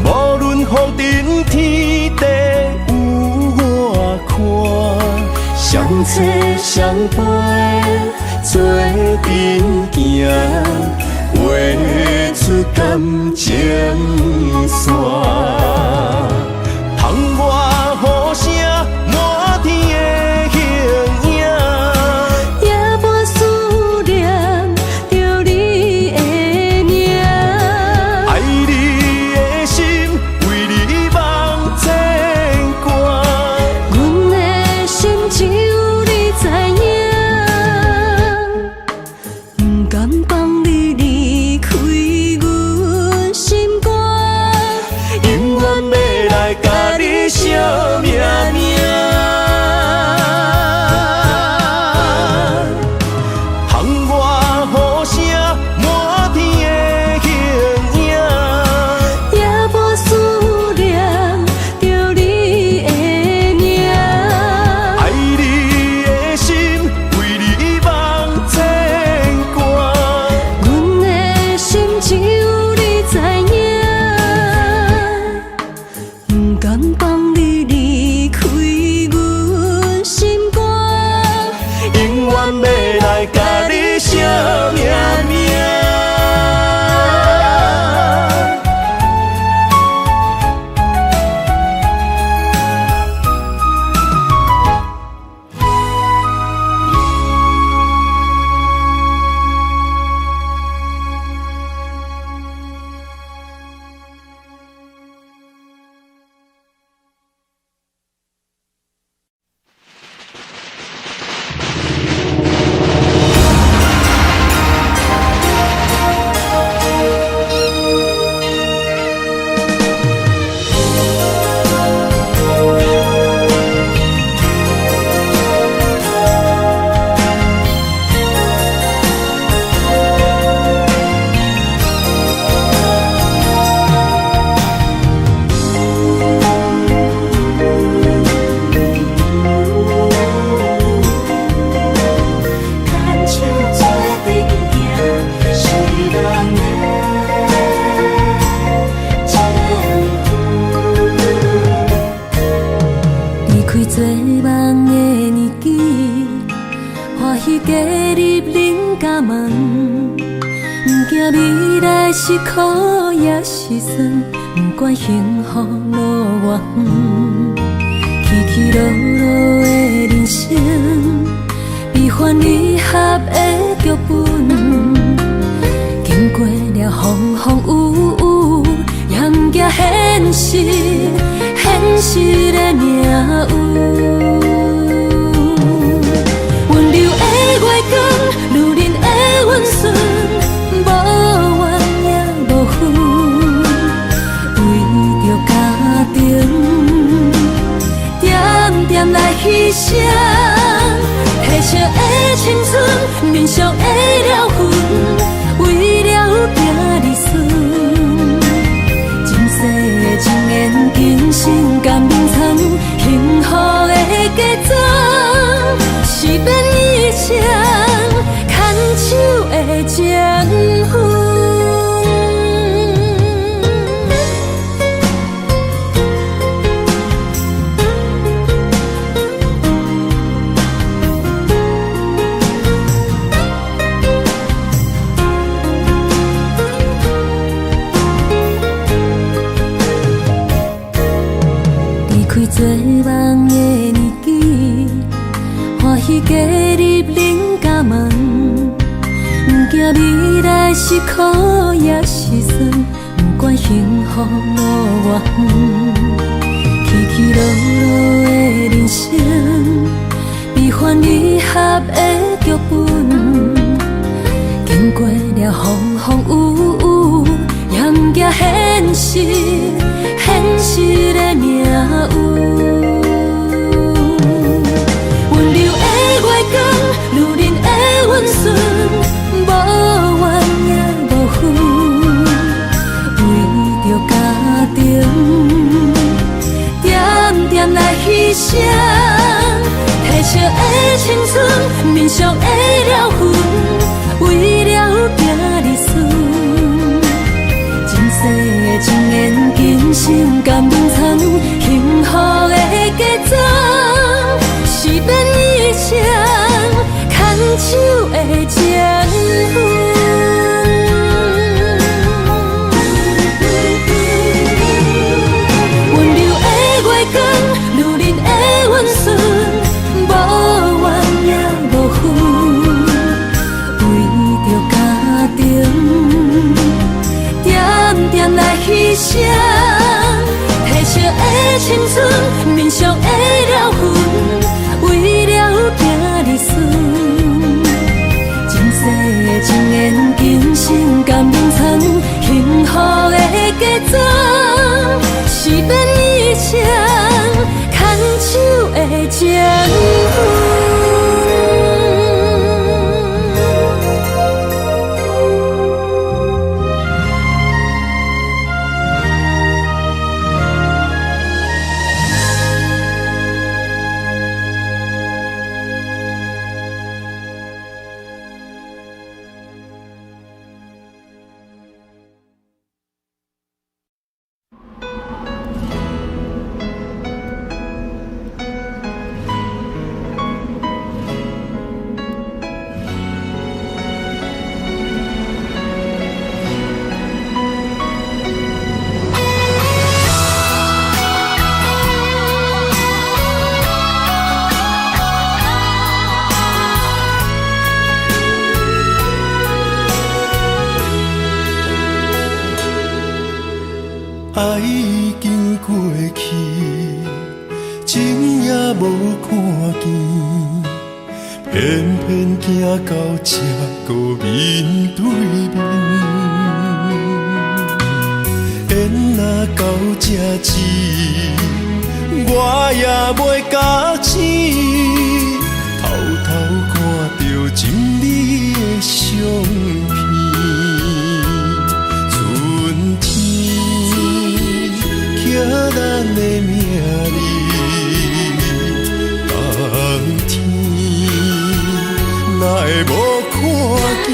无论风尘天地有我看，相切相陪做阵行，画出感情线。窗外雨声满天的形影，夜半思念着你的名。爱你的心为你梦牵挂，阮的心只有你知影，不甘放你离开阮心肝，永远要来甲你惜命命。窗外雨声满天的形影，夜半思念着你的名。爱你的心为你梦牵挂，阮的心只有你知影，不甘放你离开阮心肝，永远要来甲你惜命命。牵手做阵行，是咱的情夫。离开做梦的年纪，欢喜加入恁家门，不惊未来是苦也是酸，不管幸福路偌远，起起落落的人生，悲欢离合的剧本，经过了风风雨雨，也不惊现实，现实的命运。温柔的月光，如恁的温顺，无怨也无恨，为着家庭，点点来牺牲。褪色的青春，面上的了痕，为了行儿孙。前世的情缘，今生甘眠藏，幸福的家庄，是变以前牵手的情分。做梦的年纪，欢喜加入恁家门，不惊未来是苦也是酸，不管幸福路偌远，起起落落的人生，悲欢离合的剧本，经过了风风雨雨，也不惊现实，现实的命运。温柔的月光，如恁的温顺，无怨也无恨，面上的了痕，为了行日顺。前世的情缘，今生甘愿参，幸福的嫁妆，是变以前牵手的情分。温柔的月光，女人的温顺，无怨也无恨，为着家庭，点点来牺牲。褪色的青春，面上的了痕，为了行日顺。前世的情缘，今生甘愿参，幸福的嫁妆，是变以前牵手的情分。爱已经过去，情也无看见，偏偏行到这个面对面。缘若到这止，我也袂假醒，偷偷看到情理的相片。咱的命里，当天哪会无看见？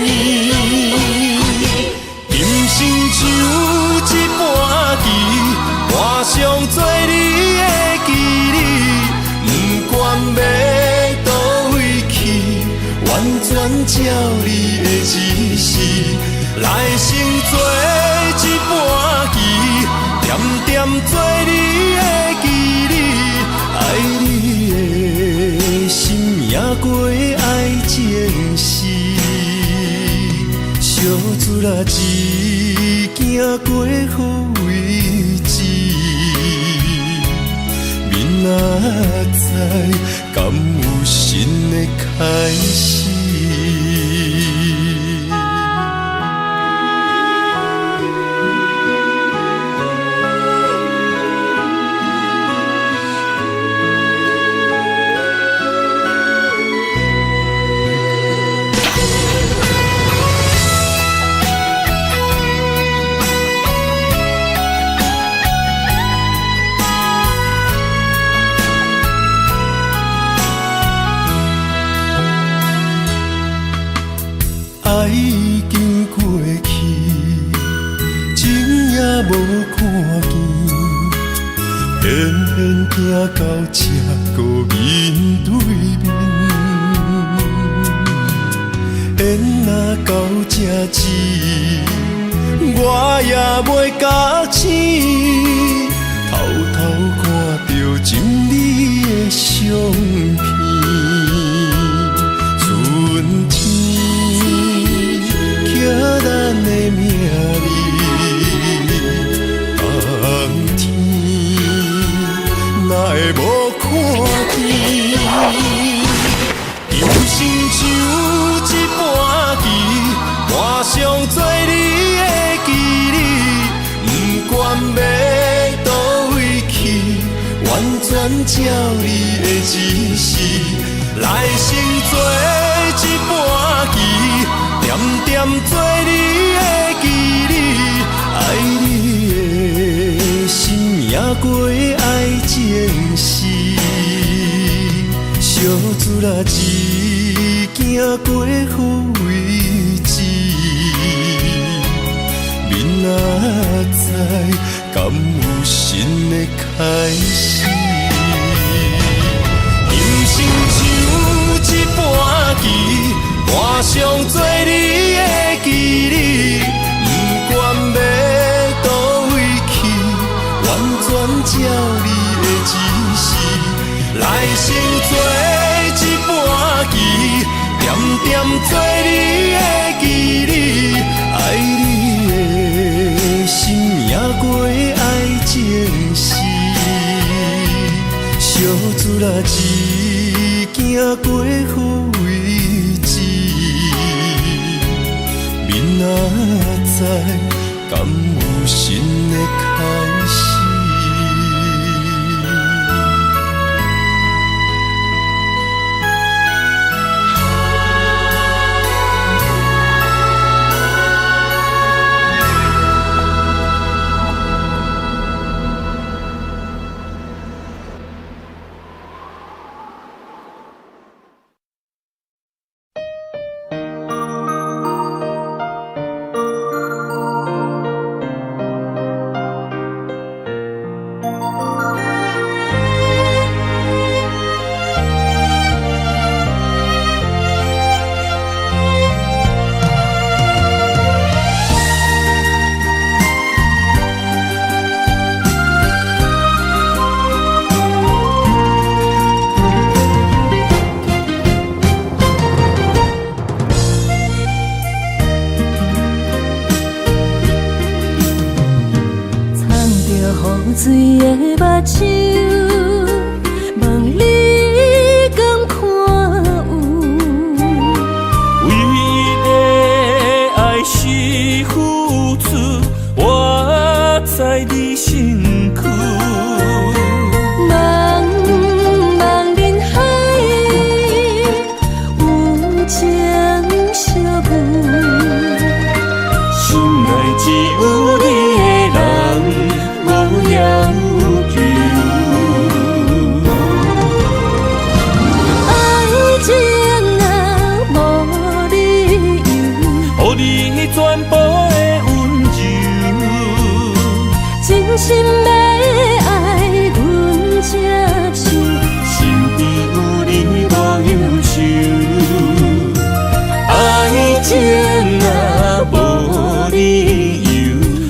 今生像一盘棋，换上做你的记忆，不管要倒位去，完全照你的指示，来生做一盘棋。点点做你的记忆，爱你的心也过爱情诗，小船仔一行过好位置，明仔载敢有新的开始？爱已经过去，情也无看见，偏偏行到这个面对面。缘若到这止，我也袂假醒，偷偷看到情理的相片。春天。咱的命里，当天哪会无看见？今生像一盘棋，换上做你的记忆，不管要倒位去，完全照你的指示，来生做一盘棋。点点做你的记忆，爱你的心也过爱情诗，小船仔一行过好位置，明仔载敢有新的开始？人生像一盘棋，换上做你的记忆，不管要倒位去，完全照你的指示，来生做一盘棋，点点做你的记忆，爱你的心命过爱情诗，小子啦一行过好位置，明仔载敢有新的开始？水的目睭，望你敢看有？为了爱是付出，我在你身躯。茫茫人海，有情相伴，心内只有你的人。要求爱情啊，无理由，予你全部的温柔，真心要爱阮才像，身边有你无忧愁。爱情啊，无理由，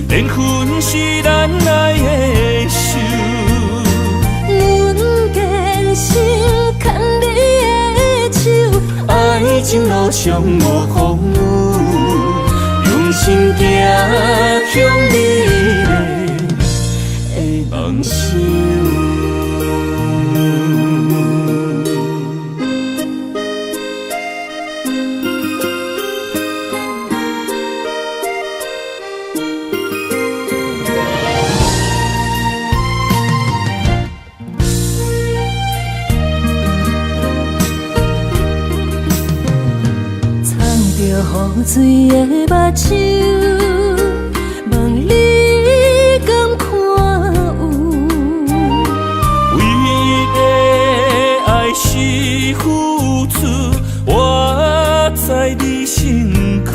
缘分是咱爱的。爱情路上无风雨，用心行向美丽的梦想。雨水的目睭，望你敢看有？为了爱是付出，我在你身躯。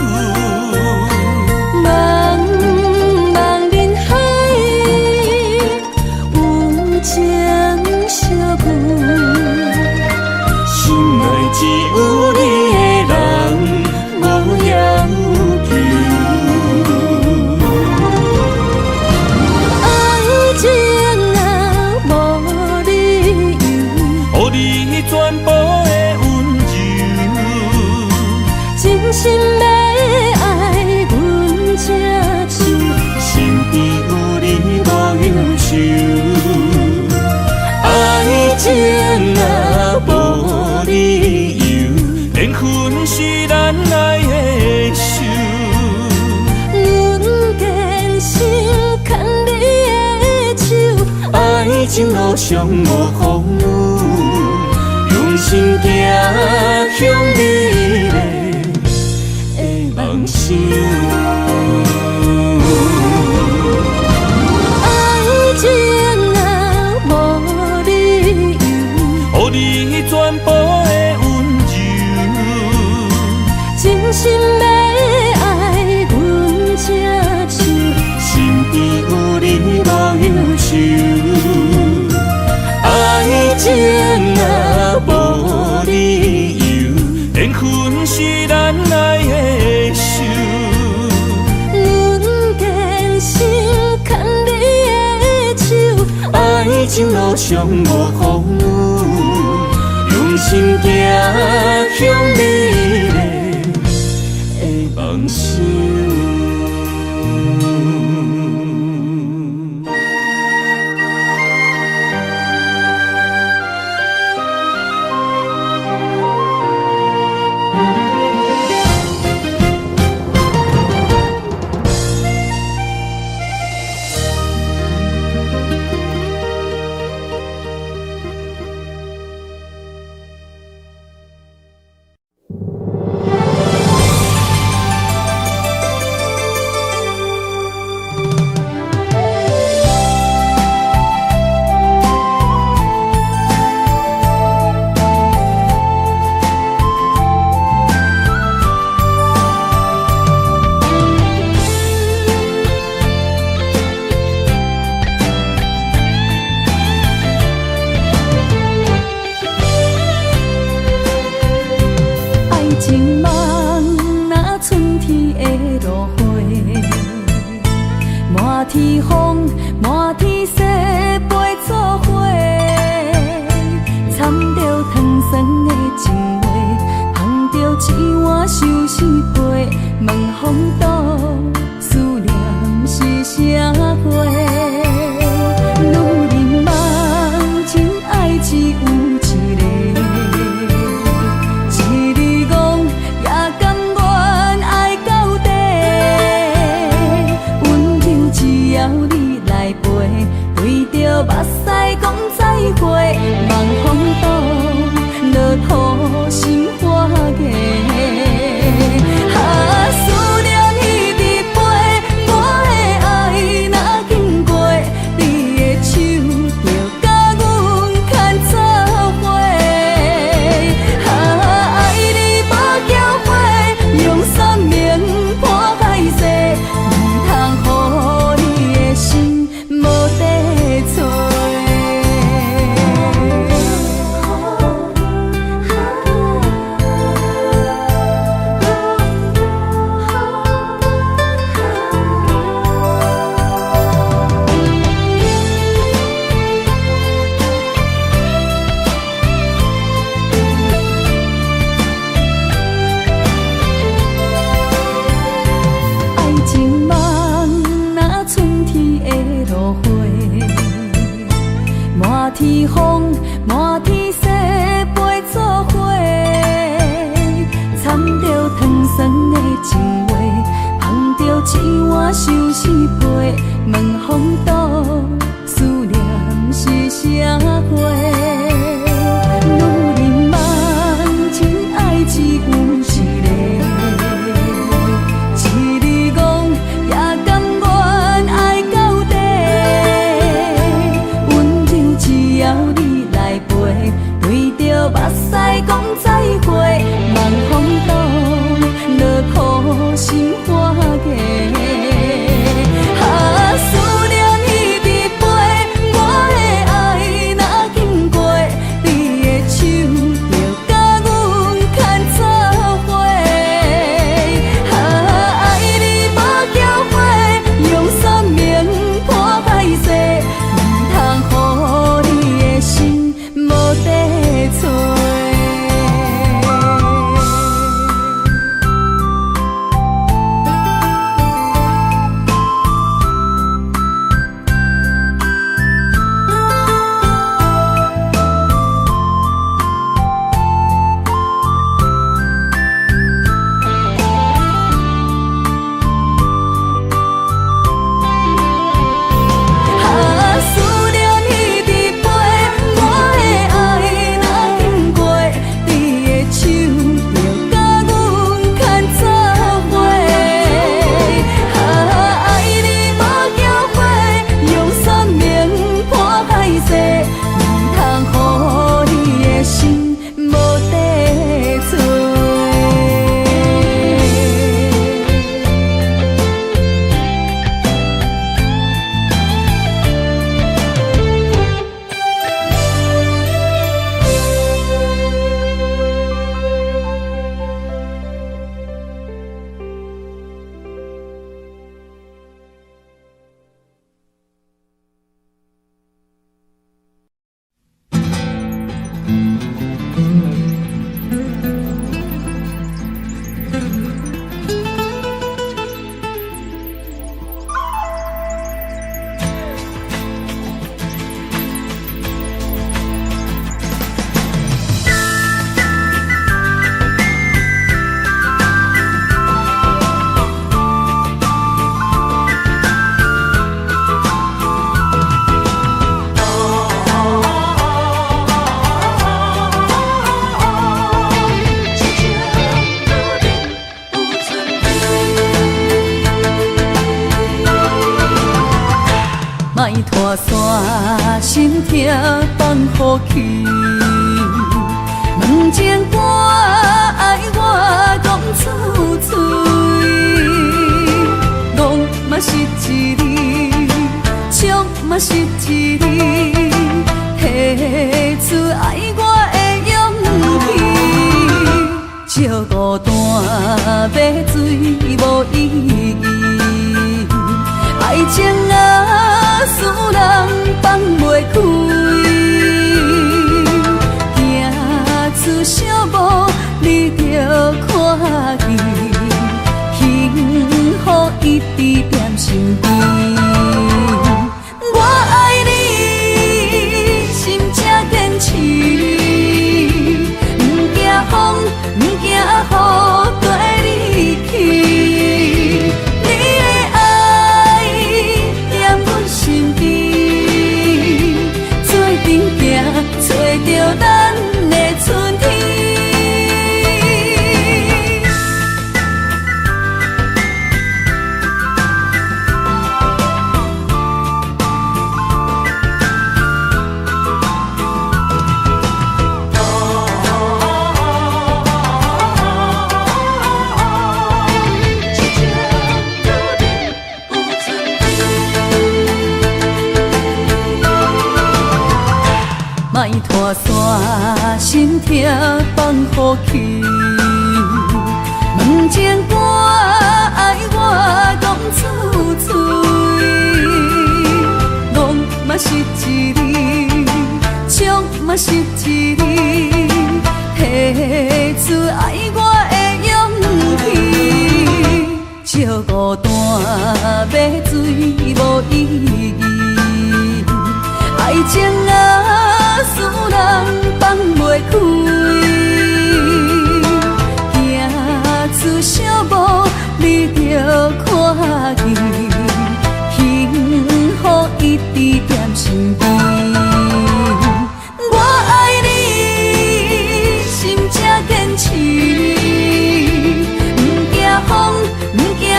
茫茫人海，有情相伴，心内只有你的人。无要求，爱情啊，无理由，予你全部的温柔，真心要爱阮才像，身边有你无忧愁。爱情啊，无理由，缘分是咱爱的手。阮坚心牵你的手，爱情路上无风雨，用心行向美丽的梦想。爱情啊，无理由，予你全部的温柔，情路上无风雨，用心行向美丽的梦想。情梦那春天的落花，满天风，满天雪，陪作伙，掺着糖酸的情话，捧着一碗相思杯，问风度思念是啥货？女人梦情爱只有一个。目屎讲再会，望风度落土心花嫁。思念莫拖山心痛放予去。问情歌爱我讲出嘴，戆嘛是一字，唱嘛是一字，提出爱我的勇气。照孤单要水无意义，爱情啊，使人放袂开。小无你着看见，幸福一直踮身边。我爱你，心才坚持，不惊风，不惊雨跟你去。你的爱踮阮身边，做阵行，找着咱的春天。莫拖山心痛放予去，问情歌爱我讲出嘴，戆嘛是一字，唱嘛是一字，提出爱我的勇气。照孤单要水无意义，爱情啊，使人放袂开。行出小步，你着看见，幸福一直踮身边。我爱你，心才坚持，不惊风，不惊雨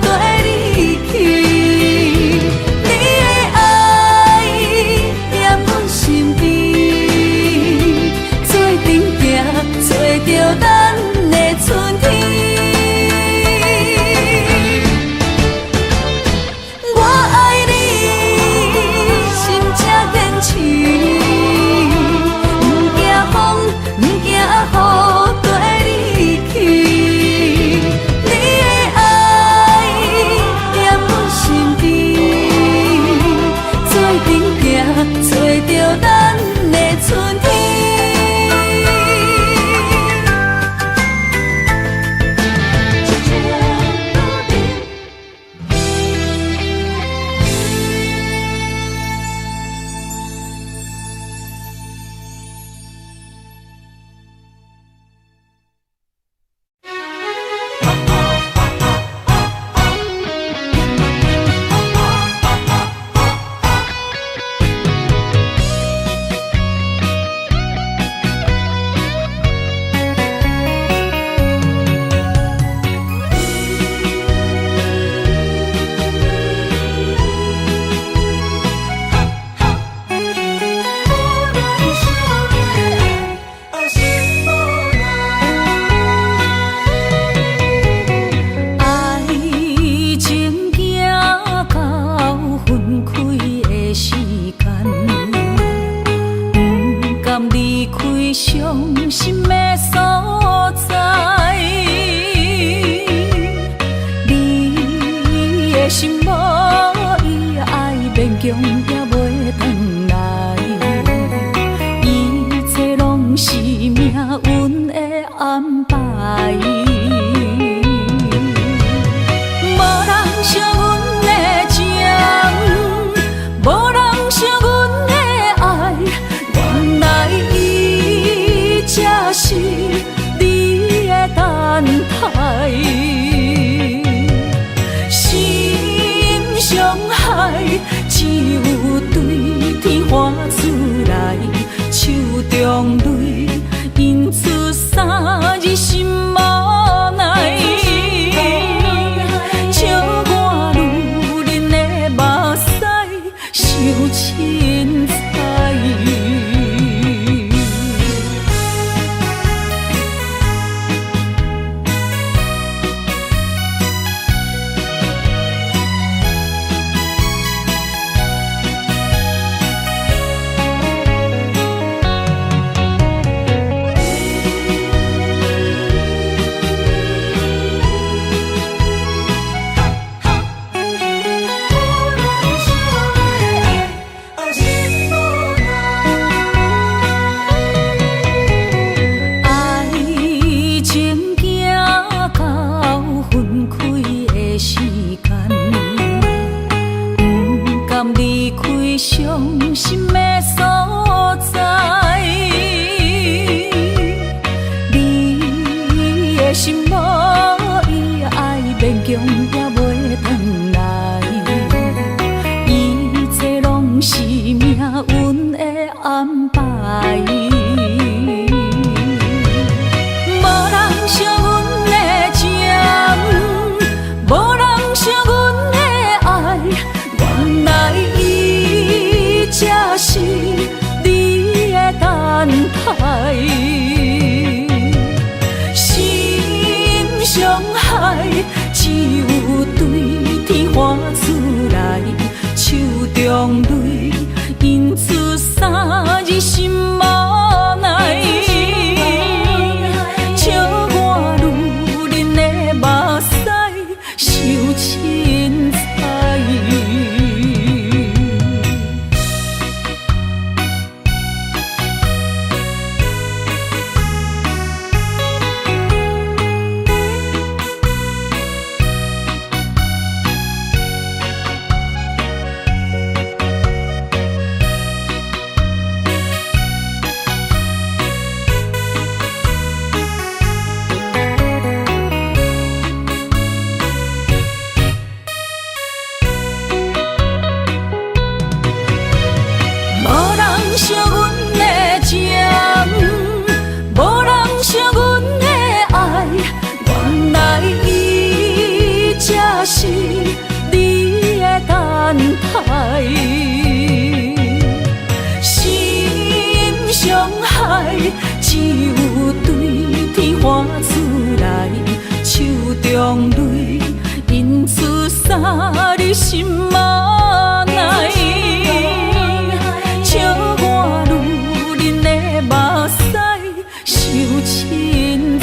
跟你去。你的爱踮阮身边，做阵行，找着咱的春天。我爱你，心才坚持，不惊风，不惊雨跟你去。你的爱踮阮身边，做阵行，找着咱的春天。伤心的所在。你的心无伊爱勉强也袂转来，一切拢是命运的安排。无人惜阮的情，无人惜阮的爱，原来伊才是你的等待。心伤害，只有对天喊出来，手中泪印出三字心无奈。笑我女人的目屎受凊彩。惜阮的情，无人惜阮的爱，原来伊才是你的等待。心伤害，只有对天喊出来，手中泪印出三字心无奈。笑我女人的目屎受凊彩。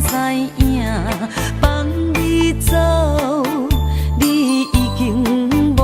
知影，放你走，你已经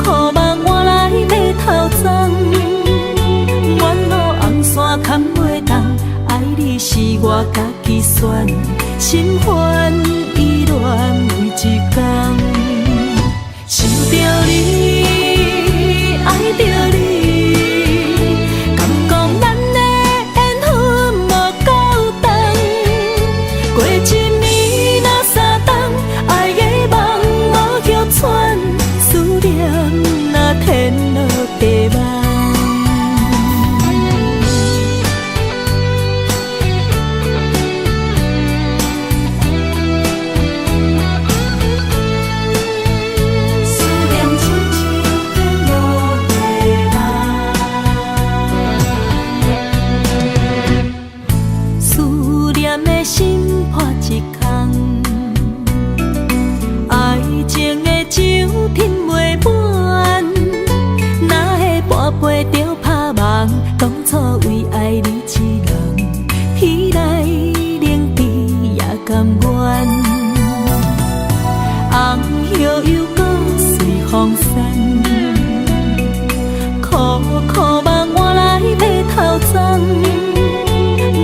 苦梦换来马头鬃，远路红线牵袂动，爱你是我家己选，心烦意乱每一天，想着你，爱着你，敢讲咱的缘分无够长，过一年若三冬，爱的梦无叫喘，思念若天落地网。心破一空，爱情的酒饮袂满，哪会半杯就拍梦？当初为爱你一人，天来冷滴也甘愿。红叶又搁随风散，苦苦梦换来马头鬃。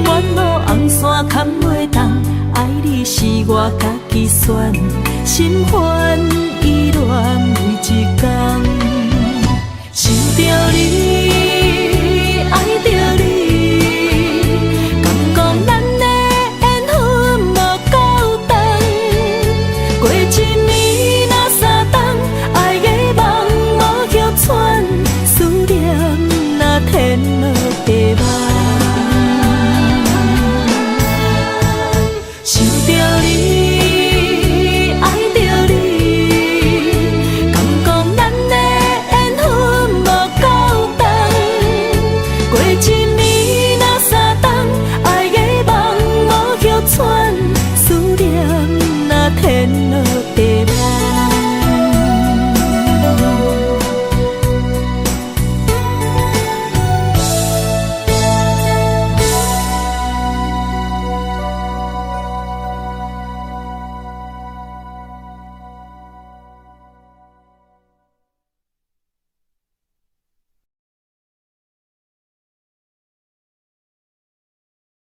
远路红线牵袂动，爱你是我家己选，心烦意乱每一天。